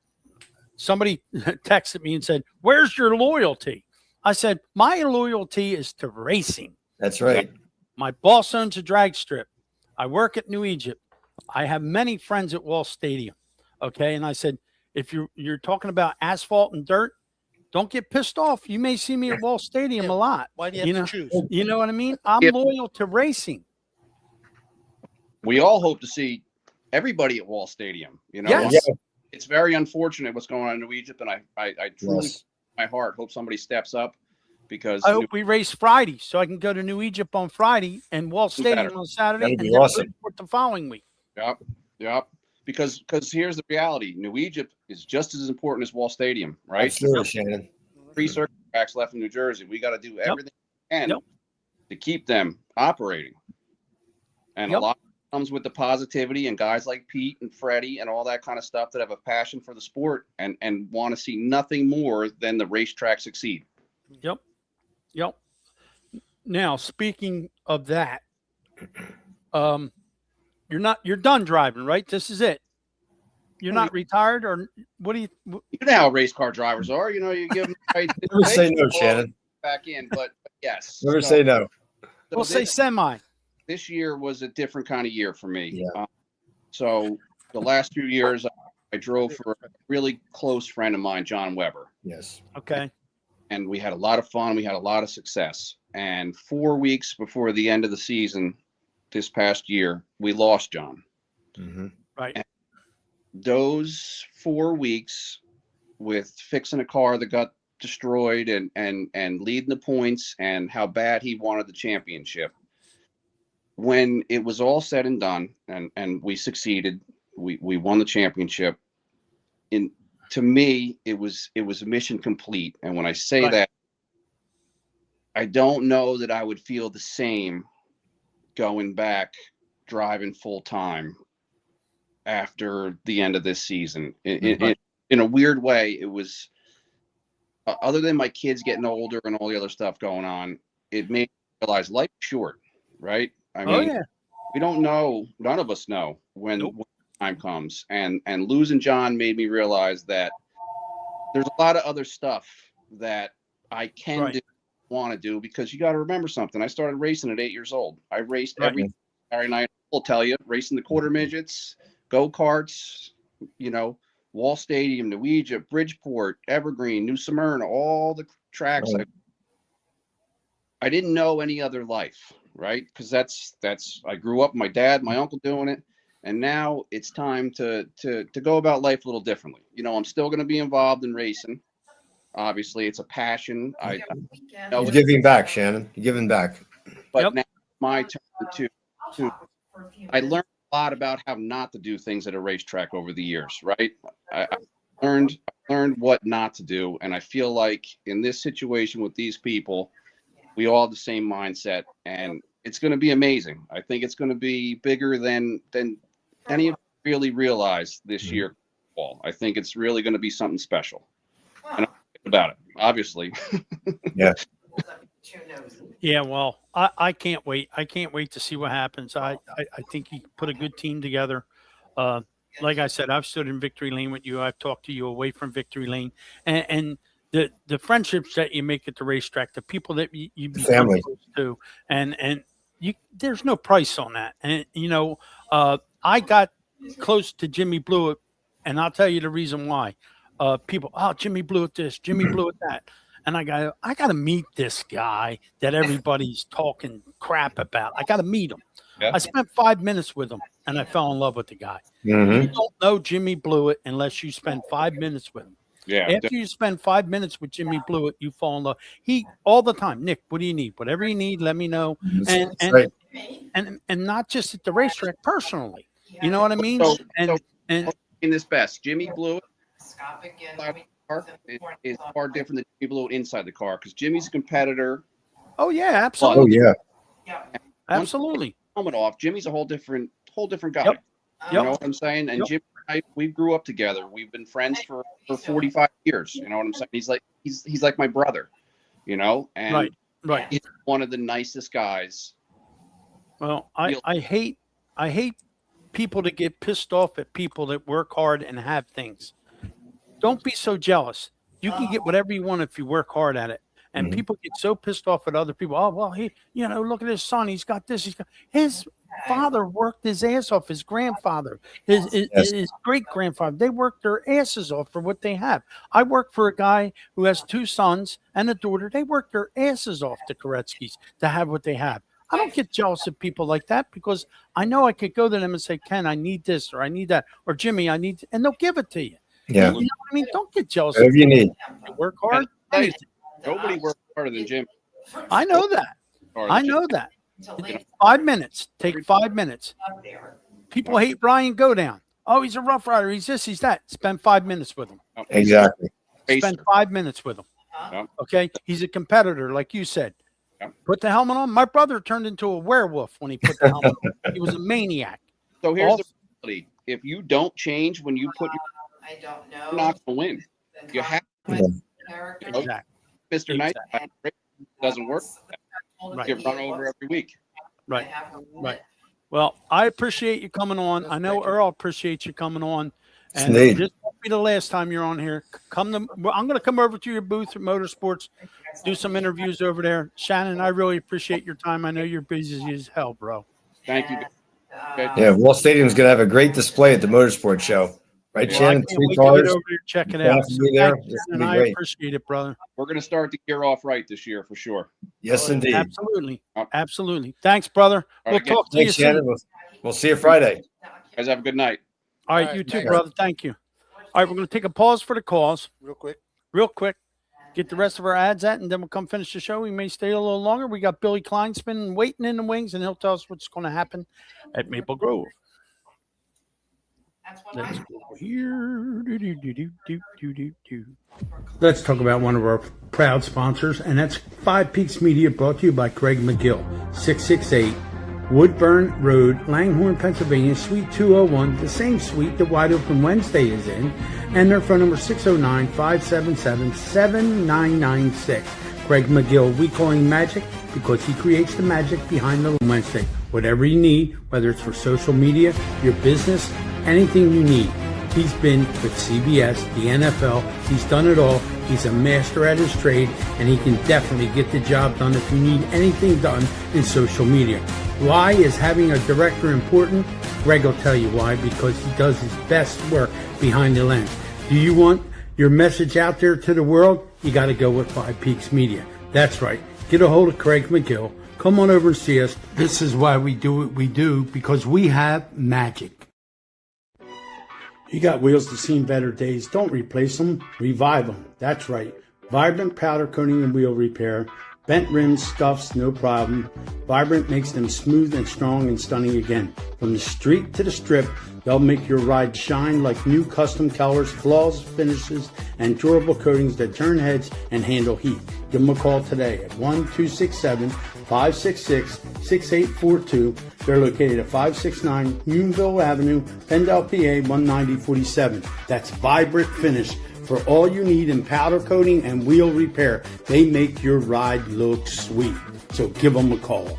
somebody texted me and said, "Where's your loyalty?" I said, "My loyalty is to racing." That's right. My boss owns a drag strip. I work at New Egypt. I have many friends at Wall Stadium. Okay. And I said, if you're talking about asphalt and dirt, don't get pissed off. You may see me at Wall Stadium Yeah. a lot. Why do you have to choose? You know what I mean? I'm Yeah. loyal to racing. We all hope to see everybody at Wall Stadium. You know, Yes. it's very unfortunate what's going on in New Egypt, and I truly, Yes. my heart, hope somebody steps up because I hope we race Friday so I can go to New Egypt on Friday and Wall Stadium better. on Saturday That'd be and then awesome. Bridgeport the following week. Yep. Because here's the reality: New Egypt is just as important as Wall Stadium, right? Absolutely, Shannon. 3 circuit tracks left in New Jersey. We got to do everything we can Yep. to keep them operating, and Yep. a lot comes with the positivity and guys like Pete and Freddie and all that kind of stuff that have a passion for the sport and want to see nothing more than the racetrack succeed. Yep. Now, speaking of that, you're done driving, right? This is it. You're not retired, or what do you? You know how race car drivers are. You know, you give them Never say no, Shannon. back in, but yes. Never say no. We'll say semi. This year was a different kind of year for me. Yeah. So the last few years, I drove for a really close friend of mine, John Weber, Yes. Okay. and we had a lot of fun. We had a lot of success. And 4 weeks before the end of the season, this past year, we lost John. Mm-hmm. Right. Those 4 weeks with fixing a car that got destroyed and leading the points and how bad he wanted the championship. When it was all said and done and we succeeded, we won the championship. To me, it was mission complete. And when I say Right. that, I don't know that I would feel the same going back driving full time after the end of this season. In a weird way, it was, other than my kids getting older and all the other stuff going on, it made me realize life's short, right? I mean, we don't know, none of us know when time comes. And losing John made me realize that there's a lot of other stuff that I can do, want to do, because you got to remember something. I started racing at 8 years old. I raced every Saturday night. I'll tell you, racing the quarter midgets, go-karts, you know, Wall Stadium, New Egypt, Bridgeport, Evergreen, New Smyrna, all the tracks. I didn't know any other life, right? Because that's I grew up with my dad, my uncle doing it, and now it's time to go about life a little differently. You know, I'm still going to be involved in racing. Obviously, it's a passion. I know You're giving back, Shannon. You're giving back. but now it's my turn to I learned a lot about how not to do things at a racetrack over the years, right? I learned what not to do, and I feel like in this situation with these people, we all have the same mindset, and it's going to be amazing. I think it's going to be bigger than any of us really realized this year. Paul, I think it's really going to be something special. And I'm excited about it, obviously. Yeah. Yeah, well, I can't wait. I can't wait to see what happens. I think he put a good team together. Like I said, I've stood in victory lane with you. I've talked to you away from victory lane, and the friendships that you make at the racetrack, the people that you become family close to, and you, there's no price on that. And you know, I got close to Jimmy Blewett, and I'll tell you the reason why. People, oh, Jimmy Blewett this, Jimmy Blewett that. And I got to meet this guy that everybody's talking crap about. I got to meet him. Yeah. I spent 5 minutes with him, and I fell in love with the guy. Mm-hmm. You don't know Jimmy Blewett unless you spend 5 minutes with him. Yeah. After you spend 5 minutes with Jimmy Blewett, you fall in love. He all the time, Nick, what do you need? Whatever you need, let me know. And right. and not just at the racetrack, personally. You know what I mean? So and in this best, Jimmy Blewett is far different than Jimmy Blewett inside the car, because Jimmy's a competitor. oh yeah, Oh absolutely, yeah. absolutely. Helmet off, Jimmy's a whole different guy. Yep. You know what I'm saying? And Yep. Jimmy and I, we grew up together. We've been friends for 45 years. You know what I'm saying? He's like my brother, you know, and Right. he's one of the nicest guys. Well, I hate people that get pissed off at people that work hard and have things. Don't be so jealous. You can get whatever you want if you work hard at it. And Mhm. people get so pissed off at other people. Oh, well, he, you know, look at his son. He's got this. He's got father worked his ass off. His grandfather, his great grandfather, they worked their asses off for what they have. I work for a guy who has 2 sons and a daughter. They work their asses off, the Koretsky's, to have what they have. I don't get jealous of people like that because I know I could go to them and say, Ken, I need this or I need that, or Jimmy, I need, and they'll give it to you. Yeah. You know what I mean? Don't get jealous. Whatever you need. You work hard. Anything. Nobody works harder than Jim. I know that. I know that. 5 minutes. Take 5 minutes. People hate Brian Godown. Oh, he's a rough rider. He's this, he's that. Spend 5 minutes with him. Exactly. Spend 5 minutes with him. Okay? He's a competitor, like you said. Put the helmet on. My brother turned into a werewolf when he put the helmet on. He was a maniac. So here's the reality. If you don't change when you put your, you're not going to win. You have to. Exactly. Mr. Nice Guy doesn't work. Right. Get run over every week. Right. Right. Well, I appreciate you coming on. I know Earl appreciates you coming on. And this won't be the last time you're on here. I'm going to come over to your booth at Motorsports, do some interviews over there. Shannon, I really appreciate your time. I know you're busy as hell, bro. Thank you. Yeah, Wall Stadium's going to have a great display at the Motorsports Show. Right, Shannon? I can't wait to get over there, check it out. And I appreciate it, brother. We're going to start the year off right this year for sure. Yes, indeed. Absolutely. Absolutely. Thanks, brother. We'll talk to you soon. We'll see you Friday. Guys, have a good night. All right, you too, brother. Thank you. All right, we're going to take a pause for the calls. Real quick. Get the rest of our ads at, and then we'll come finish the show. We may stay a little longer. We got Billy Kleinsman waiting in the wings, and he'll tell us what's going to happen at Maple Grove. Let's go here. Let's talk about one of our proud sponsors, and that's 5 Peaks Media, brought to you by Craig McGill, 668 Woodburn Road, Langhorne, Pennsylvania, Suite 201, the same suite that Wide Open Wednesday is in, and their phone number 609-577-7996. Craig McGill, we call him Magic because he creates the magic behind the Wednesday. Whatever you need, whether it's for social media, your business, anything you need. He's been with CBS, the NFL. He's done it all. He's a master at his trade, and he can definitely get the job done if you need anything done in social media. Why is having a director important? Greg will tell you why, because he does his best work behind the lens. Do you want your message out there to the world? You got to go with 5 Peaks Media. That's right. Get a hold of Craig McGill. Come on over and see us. This is why we do what we do, because we have magic. You got wheels that's seen better days. Don't replace them, revive them. That's right. Vibrant powder coating and wheel repair. Bent rims, scuffs, no problem. Vibrant makes them smooth and strong and stunning again. From the street to the strip, they'll make your ride shine like new custom colors, flawless finishes, and durable coatings that turn heads and handle heat. Give them a call today at 1-267-566-6842. They're located at 569 Unionville Avenue, Pendle, PA 19047. That's Vibrant Finish. For all you need in powder coating and wheel repair, they make your ride look sweet. So give them a call.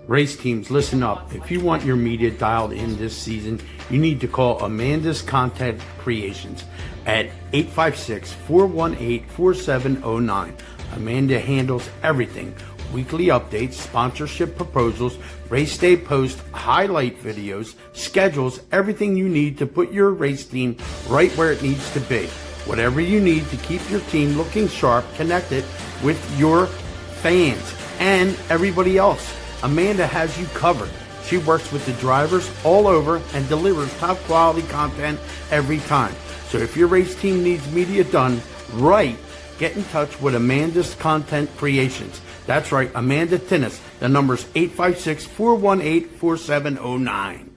Race teams, listen up. If you want your media dialed in this season, you need to call Amanda's Content Creations at 856-418-4709. Amanda handles everything. Weekly updates, sponsorship proposals, race day posts, highlight videos, schedules, everything you need to put your race team right where it needs to be. Whatever you need to keep your team looking sharp, connected with your fans and everybody else. Amanda has you covered. She works with the drivers all over and delivers top quality content every time. So if your race team needs media done right, get in touch with Amanda's Content Creations. That's right, Amanda Tinnis. The number's 856-418-4709.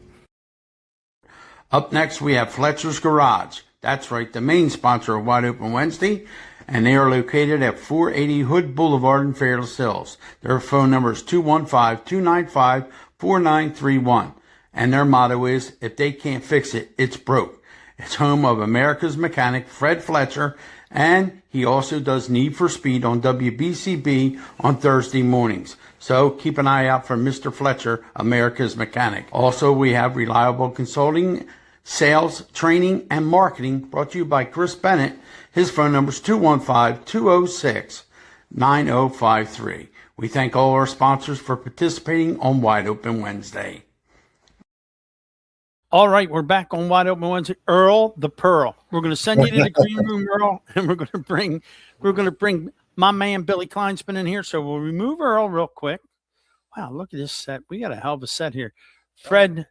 Up next, we have Fletcher's Garage. That's right, the main sponsor of Wide Open Wednesday, and they are located at 480 Hood Boulevard in Fairless Hills. Their phone number is 215-295-4931. And their motto is, if they can't fix it, it's broke. It's home of America's mechanic, Fred Fletcher, and he also does Need for Speed on WBCB on Thursday mornings. So keep an eye out for Mr. Fletcher, America's mechanic. Also, we have reliable consulting, sales, training, and marketing brought to you by Chris Bennett. His phone number is 215-206-9053. We thank all our sponsors for participating on Wide Open Wednesday. All right, we're back on Wide Open Wednesday. Earl the Pearl. We're going to send you to the green room, Earl, and we're going to bring my man Billy Kleinsman in here. So we'll remove Earl real quick. Wow, look at this set. We got a hell of a set here. Fred,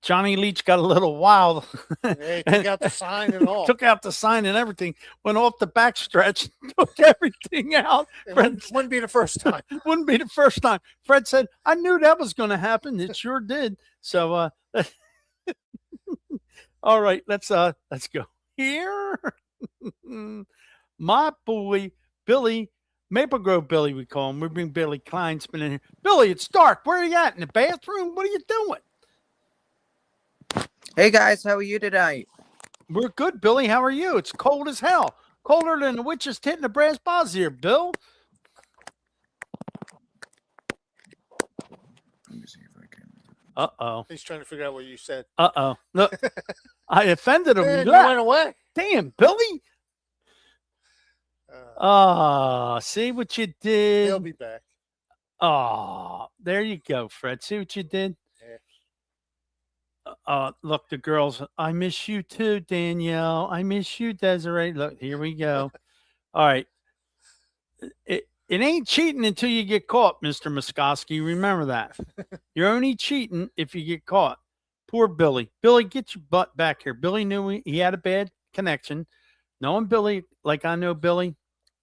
Johnny Leach got a little wild. Hey, took out the sign and all. Took out the sign and everything. Went off the backstretch. Took everything out. It Fred, wouldn't be the first time. wouldn't be the first time. Fred said, "I knew that was going to happen. It sure did." So, all right, let's go here. My boy Billy, Maple Grove Billy, we call him. We bring Billy Kleinsman in here. Billy, it's dark. Where are you at? In the bathroom? What are you doing? Hey guys, how are you tonight? We're good, Billy. How are you? It's cold as hell. Colder than the witches hitting the brass balls here, Bill. Let me see if I can. Uh-oh. He's trying to figure out what you said. Uh-oh. Look, I offended him. Man, He you left. went away. Damn, Billy. See what you did? He'll be back. Oh, there you go, Fred. See what you did? Look, the girls. I miss you too, Danielle. I miss you, Desiree. Look, here we go. All right. It ain't cheating until you get caught, Mr. Muskowski. Remember that. You're only cheating if you get caught. Poor Billy. Billy, get your butt back here. Billy knew he had a bad connection. Knowing Billy, like I know Billy,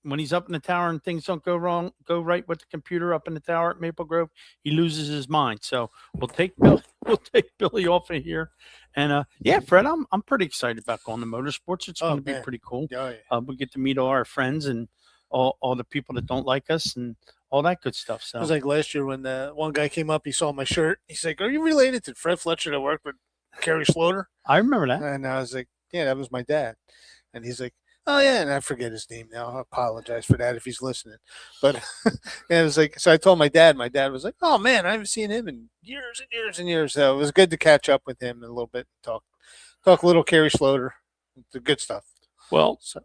when he's up in the tower and things don't go right with the computer up in the tower at Maple Grove, he loses his mind. So we'll take Billy off of here. And yeah, Fred, I'm pretty excited about going to motorsports. It's going to be pretty cool. Oh, yeah. We'll get to meet all our friends and all the people that don't like us and all that good stuff. So It was like last year when the one guy came up, he saw my shirt. He's like, "Are you related to Fred Fletcher that worked with Kerry Sloter?" I remember that. And I was like, "Yeah, that was my dad." And he's like, "Oh yeah," and I forget his name now. I apologize for that if he's listening. But it was like, so I told my dad. My dad was like, "Oh man, I haven't seen him in years and years and years." So it was good to catch up with him a little bit, talk a little Kerry Sloter, the good stuff. Well, So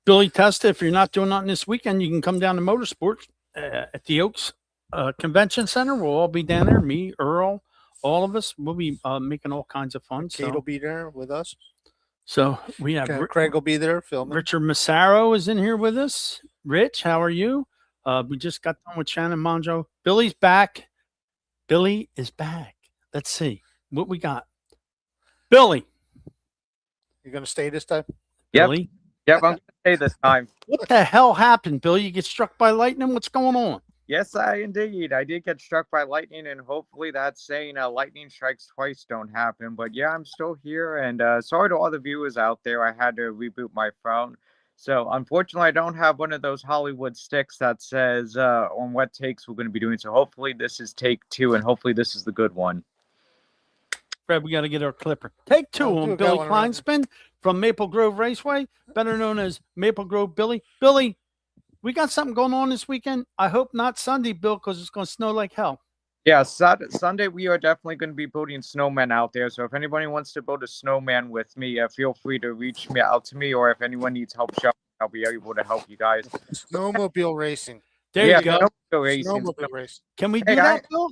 Billy Testa, if you're not doing nothing this weekend, you can come down to motorsports at the Oaks Convention Center. We'll all be down there. Me, Earl, all of us. We'll be making all kinds of fun. Kate will be there with us. So we have Craig will be there filming. Richard Massaro is in here with us. Rich, how are you? We just got done with Shannon Monjo. Billy's back. Billy is back. Let's see what we got. Billy. You're going to stay this time? Yep. Billy. Yep, I'm gonna stay this time. What the hell happened, Billy? You get struck by lightning? What's going on? Yes, I did get struck by lightning, and hopefully that's saying lightning strikes twice don't happen. But yeah, I'm still here, and sorry to all the viewers out there. I had to reboot my phone. So unfortunately, I don't have one of those Hollywood sticks that says on what takes we're going to be doing. So hopefully this is take 2, and hopefully this is the good one. Fred, we got to get our clipper. Take 2 on Billy Kleinsman from Maple Grove Raceway, better known as Maple Grove Billy. Billy, we got something going on this weekend. I hope not Sunday, Bill, because it's going to snow like hell. Yeah, Sunday we are definitely going to be building snowmen out there. So if anybody wants to build a snowman with me, feel free to reach me out to me, or if anyone needs help shopping, I'll be able to help you guys. Snowmobile racing. There you go. Snowmobile racing. Snowmobile racing. Can we do that, Bill?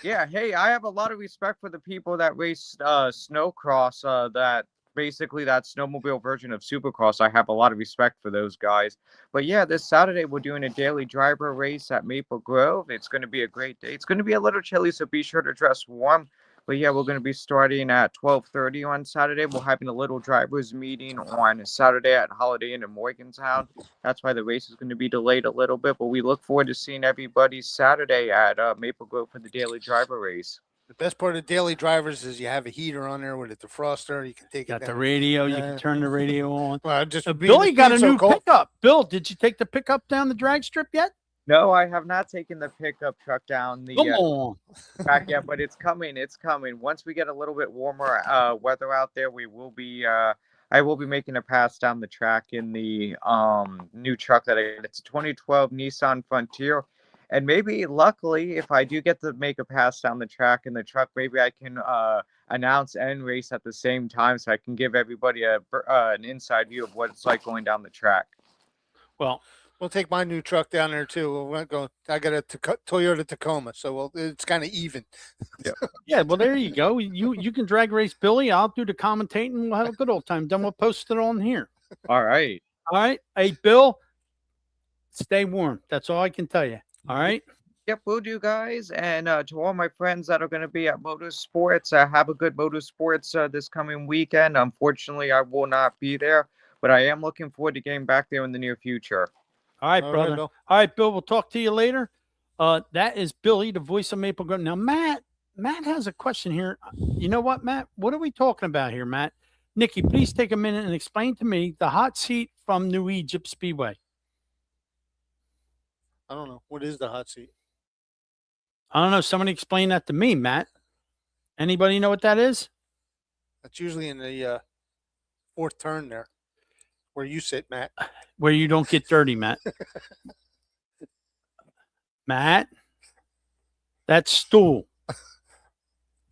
Yeah, hey, I have a lot of respect for the people that race snowcross, that snowmobile version of Supercross. I have a lot of respect for those guys. But yeah, this Saturday we're doing a daily driver race at Maple Grove. It's going to be a great day. It's going to be a little chilly, so be sure to dress warm. But yeah, we're going to be starting at 12:30 on Saturday. We're having a little drivers meeting on Saturday at Holiday Inn in Morgantown. That's why the race is going to be delayed a little bit. But we look forward to seeing everybody Saturday at Maple Grove for the daily driver race. The best part of daily drivers is you have a heater on there with a defroster. You can take it Got down. the radio. You can turn the radio on. Well, just Billy got a new pickup. Bill, did you take the pickup down the drag strip yet? No, I have not taken the pickup truck down the Come on. track yet, but it's coming. It's coming. Once we get a little bit warmer weather out there, we will be. I will be making a pass down the track in the new truck that it's a 2012 Nissan Frontier, and maybe luckily, if I do get to make a pass down the track in the truck, maybe I can announce and race at the same time, so I can give everybody an inside view of what it's like going down the track. Well, We'll take my new truck down there too. I got a Toyota Tacoma, so it's kind of even. Yeah, well, there you go. You can drag race Billy. I'll do the commentating. We'll have a good old time. Then we'll post it on here. All right. All right. Hey, Bill, stay warm. That's all I can tell you. All right. Yep, will do, guys. And to all my friends that are going to be at Motorsports, have a good Motorsports this coming weekend. Unfortunately, I will not be there, but I am looking forward to getting back there in the near future. All right, All right, brother. Bill. All right, Bill. We'll talk to you later. That is Billy, the voice of Maple Grove. Now, Matt has a question here. You know what, Matt? What are we talking about here, Matt? Nikki, please take a minute and explain to me the hot seat from New Egypt Speedway. I don't know. What is the hot seat? I don't know. Somebody explain that to me, Matt. Anybody know what that is? That's usually in the fourth turn there, where you sit, Matt. Where you don't get dirty, Matt. Matt, that stool.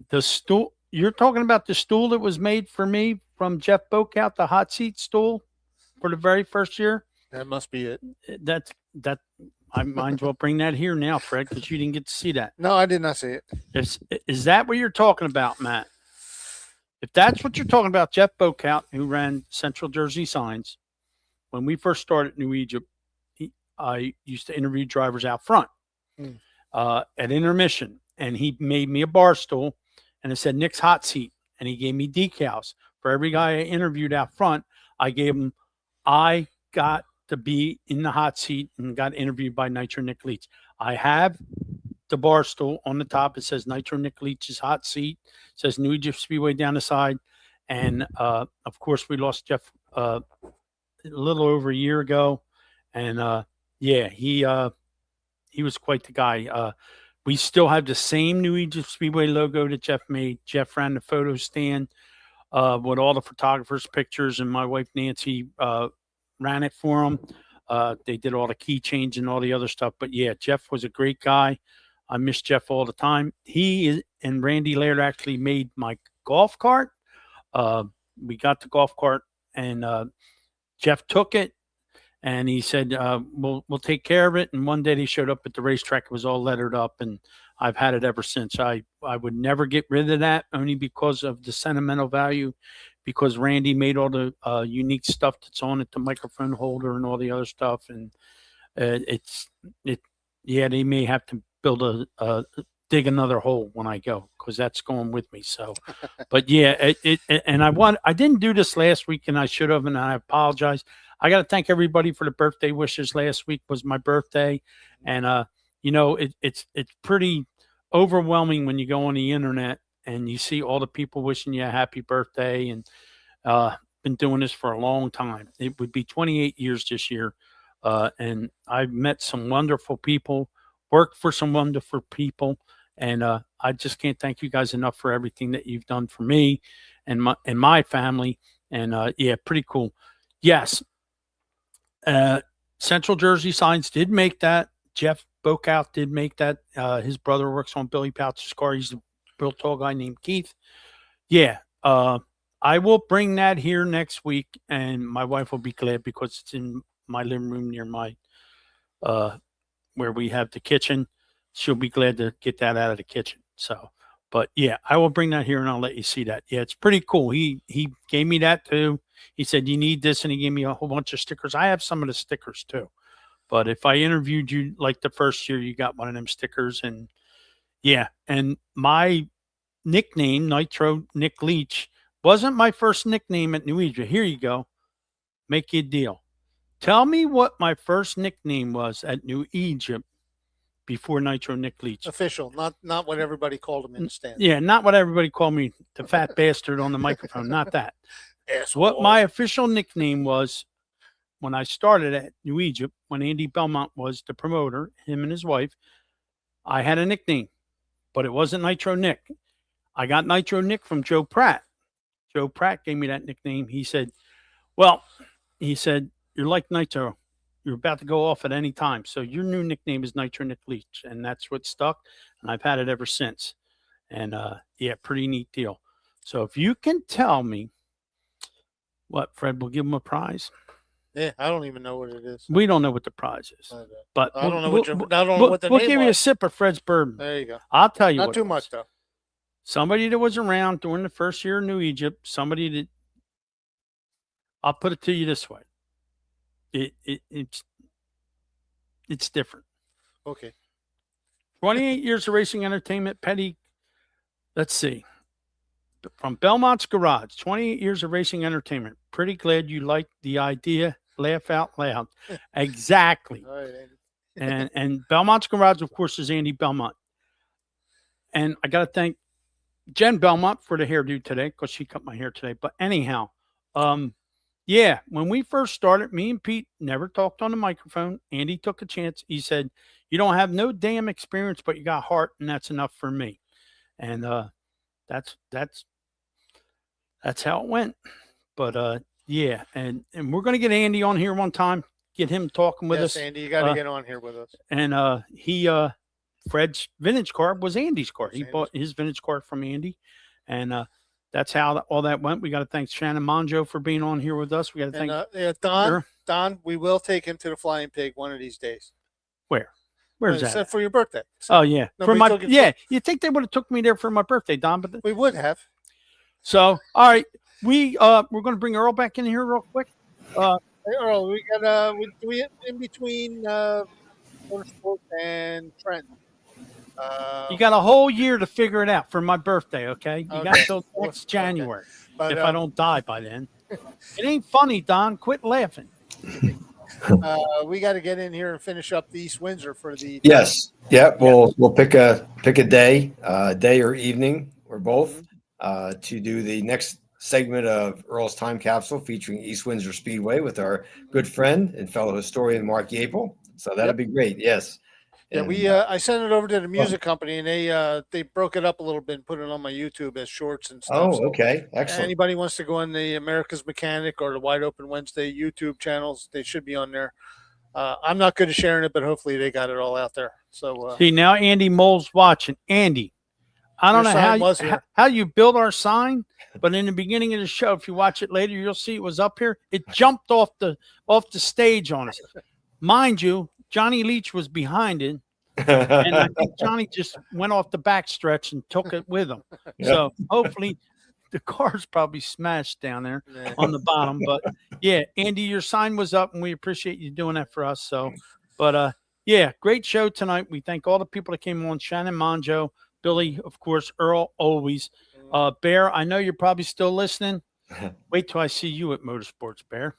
The stool. You're talking about the stool that was made for me from Jeff Bokout, the hot seat stool for the very first year. That must be it. That I might as well bring that here now, Fred, because you didn't get to see that. No, I did not see it. Is that what you're talking about, Matt? If that's what you're talking about, Jeff Bokout, who ran Central Jersey Signs, when we first started New Egypt, I used to interview drivers out front at intermission, and he made me a bar stool, and it said Nick's hot seat, and he gave me decals. For every guy I interviewed out front, I gave him, I got to be in the hot seat and got interviewed by Nitro Nick Leach. I have the bar stool on the top. It says Nitro Nick Leach's hot seat. It says New Egypt Speedway down the side. And of course, we lost Jeff a little over a year ago. And yeah, he was quite the guy. We still have the same New Egypt Speedway logo that Jeff made. Jeff ran the photo stand with all the photographers' pictures, and my wife Nancy ran it for him. They did all the key change and all the other stuff. But yeah, Jeff was a great guy. I miss Jeff all the time. He and Randy Laird actually made my golf cart. We got the golf cart, and Jeff took it, and he said, we'll take care of it. And one day he showed up at the racetrack. It was all lettered up, and I've had it ever since. I would never get rid of that, only because of the sentimental value, because Randy made all the unique stuff that's on it, the microphone holder and all the other stuff. And yeah, they may have to build dig another hole when I go, because that's going with me. So, but yeah, and I didn't do this last week, and I should have, and I apologize. I got to thank everybody for the birthday wishes. Last week was my birthday, and you know, it's pretty overwhelming when you go on the internet and you see all the people wishing you a happy birthday. And been doing this for a long time. It would be 28 years this year, and I've met some wonderful people, worked for some wonderful people, and I just can't thank you guys enough for everything that you've done for me and my family. And yeah, pretty cool. Yes, Central Jersey Signs did make that. Jeff Bokout did make that. His brother works on Billy Pouch's car. He's a real tall guy named Keith. Yeah, I will bring that here next week, and my wife will be glad, because it's in my living room near my where we have the kitchen. She'll be glad to get that out of the kitchen. So, but yeah, I will bring that here, and I'll let you see that. Yeah, it's pretty cool. He gave me that too. He said, you need this, and he gave me a whole bunch of stickers. I have some of the stickers too. But if I interviewed you like the first year, you got one of them stickers. And yeah, and my nickname, Nitro Nick Leach, wasn't my first nickname at New Egypt. Here you go. Make you a deal. Tell me what my first nickname was at New Egypt before Nitro Nick Leach. Official, not what everybody called him in the stand. Yeah, not what everybody called me, the fat bastard on the microphone. Not that. Asshole. What my official nickname was when I started at New Egypt, when Andy Belmont was the promoter, him and his wife, I had a nickname, but it wasn't Nitro Nick. I got Nitro Nick from Joe Pratt. Joe Pratt gave me that nickname. He said, well, you're like Nitro. You're about to go off at any time. So your new nickname is Nitro Nick Leach. And that's what stuck. And I've had it ever since. And yeah, pretty neat deal. So if you can tell me what, Fred, will give him a prize. Yeah, I don't even know what it is. We don't know what the prize is, but I don't know what the we'll name give you a was. sip of Fred's bourbon. There you go. I'll tell you Not what too it much was. though. Somebody that was around during the first year of New Egypt. Somebody that I'll put it to you this way. It's different. Okay. 28 years of racing entertainment, Petty. Let's see. From Belmont's Garage, 28 years of racing entertainment. Pretty glad you liked the idea. Laugh out loud. Exactly. All right, Andy. And Belmont's Garage, of course, is Andy Belmont. And I got to thank Jen Belmont for the hairdo today because she cut my hair today. But anyhow, yeah, when we first started, me and Pete never talked on the microphone. Andy took a chance. He said, "You don't have no damn experience, but you got heart, and that's enough for me." And that's how it went. But yeah, and we're gonna get Andy on here one time, get him talking with us. Andy, you got to get on here with us. And Fred's vintage car was Andy's car. He Andy's. bought his vintage car from Andy, and that's how all that went. We got to thank Shannon Monjo for being on here with us. We got to thank Don. We will take him to the Flying Pig one of these days. Where's that? For your birthday. Oh yeah, for Nobody my took it yeah. You think they would have took me there for my birthday, Don? But We would have. so all right, we're going to bring Earl back in here real quick. Hey, Earl, we got we in between Motorsport and Trent. You got a whole year to figure it out for my birthday, okay? You got Okay. till next January. But, If I don't die by then. It ain't funny, Don. Quit laughing. we got to get in here and finish up the East Windsor for the. Yes. Yeah. We'll pick a day, day or evening or both, to do the next segment of Earl's Time Capsule featuring East Windsor Speedway with our good friend and fellow historian Mark Yapel. So that'll be great. Yes. Yeah, And, I sent it over to the music company, and they broke it up a little bit and put it on my YouTube as shorts and stuff. Oh, So okay. Excellent. anybody wants to go on the America's Mechanic or the Wide Open Wednesday YouTube channels, they should be on there. I'm not good at sharing it, but hopefully they got it all out there. So See, now Andy Mole's watching. Andy, I don't Your know sign was here. how you build our sign, but in the beginning of the show, if you watch it later, you'll see it was up here. It jumped off the stage on us. Mind you, Johnny Leach was behind it. And I think Johnny just went off the back stretch and took it with him. Yeah. So hopefully the car's probably smashed down there on the bottom. But yeah, Andy, your sign was up and we appreciate you doing that for us. So, but yeah, great show tonight. We thank all the people that came on. Shannon Monjo, Billy, of course, Earl, always. Bear, I know you're probably still listening. Wait till I see you at Motorsports, Bear.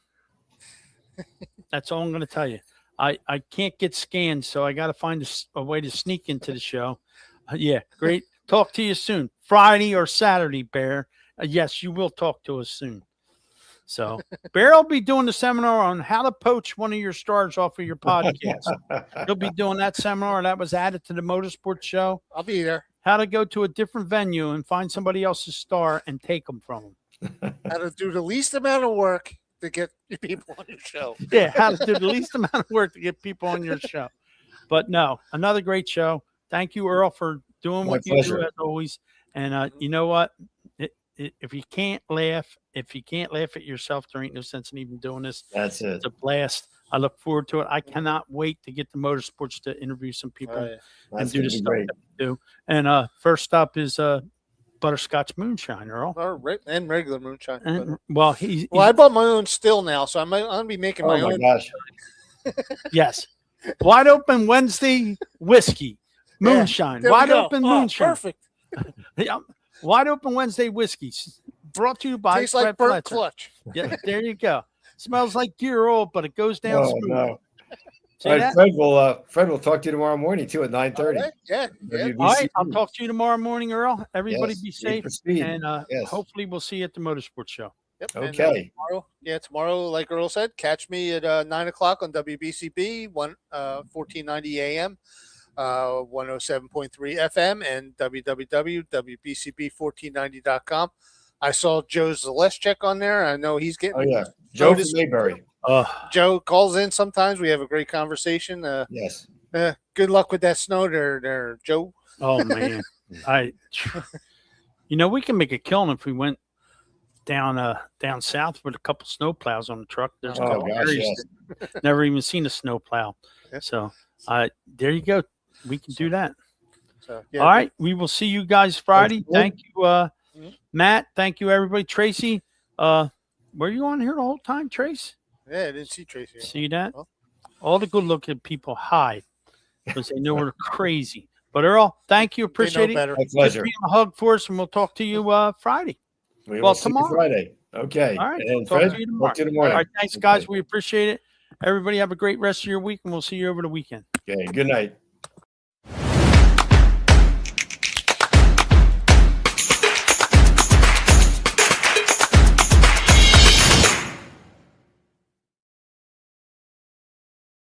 That's all I'm going to tell you. I can't get scanned, so I got to find a way to sneak into the show. Yeah, great. Talk to you soon. Friday or Saturday, Bear. Yes, you will talk to us soon. So Bear will be doing the seminar on how to poach one of your stars off of your podcast. He'll be doing that seminar that was added to the Motorsports show. I'll be there. How to go to a different venue and find somebody else's star and take them from them. How to do the least amount of work to get people on your show. Yeah, how to do the least amount of work to get people on your show. But no, another great show. Thank you, Earl, for doing what you do as always. And you know what? If you can't laugh at yourself, there ain't no sense in even doing this. That's it. It's a blast. I look forward to it. I cannot wait to get to Motorsports to interview some people and do the stuff that we do. And first up is Butterscotch Moonshine, Earl. And regular moonshine. And, well, I bought my own still now, so I'm going to be making my own. Oh, my gosh. Yes. Wide Open Wednesday whiskey. Moonshine. Wide Open moonshine. Perfect. Yeah. Wide Open Wednesday whiskeys. Brought to you by Tastes like burnt clutch. Yeah, there you go. Smells like gear oil, but it goes down smooth. No. See All right, that? Fred will talk to you tomorrow morning too at 9:30. Right? Yeah. All right, I'll talk to you tomorrow morning, Earl. Everybody be safe, speed. and hopefully we'll see you at the Motorsports show. Yep. Okay. And, tomorrow, like Earl said, catch me at 9:00 on WBCB 1490 AM, 107.3 FM, and www.wbcb1490.com. I saw Joe Zaleschek on there. I know he's getting. Oh yeah, Joe from Mayberry. Joe calls in sometimes. We have a great conversation. Yes. Good luck with that snow there, Joe. Oh man, we can make a killing if we went down south with a couple snow plows on the truck. There's a Oh, couple gosh, areas that never even seen a snow plow. Yeah. So there you go. We can do that. So All right. We will see you guys Friday. Good. Thank you, Mhm. Matt. Thank you, everybody. Tracy, were you on here the whole time, Trace? Yeah, I didn't see Tracy. See that? Oh. All the good looking people hide because they know we're crazy. But Earl, thank you. They know Appreciate it. better. My Just pleasure. being a hug for us, and we'll talk to you Friday. We Well, will see you tomorrow. Friday. Okay. All right. And Talk Fred, to you tomorrow. talk to you in the All morning. right. Thanks, Okay. guys. We appreciate it. Everybody have a great rest of your week, and we'll see you over the weekend. Okay. Good night.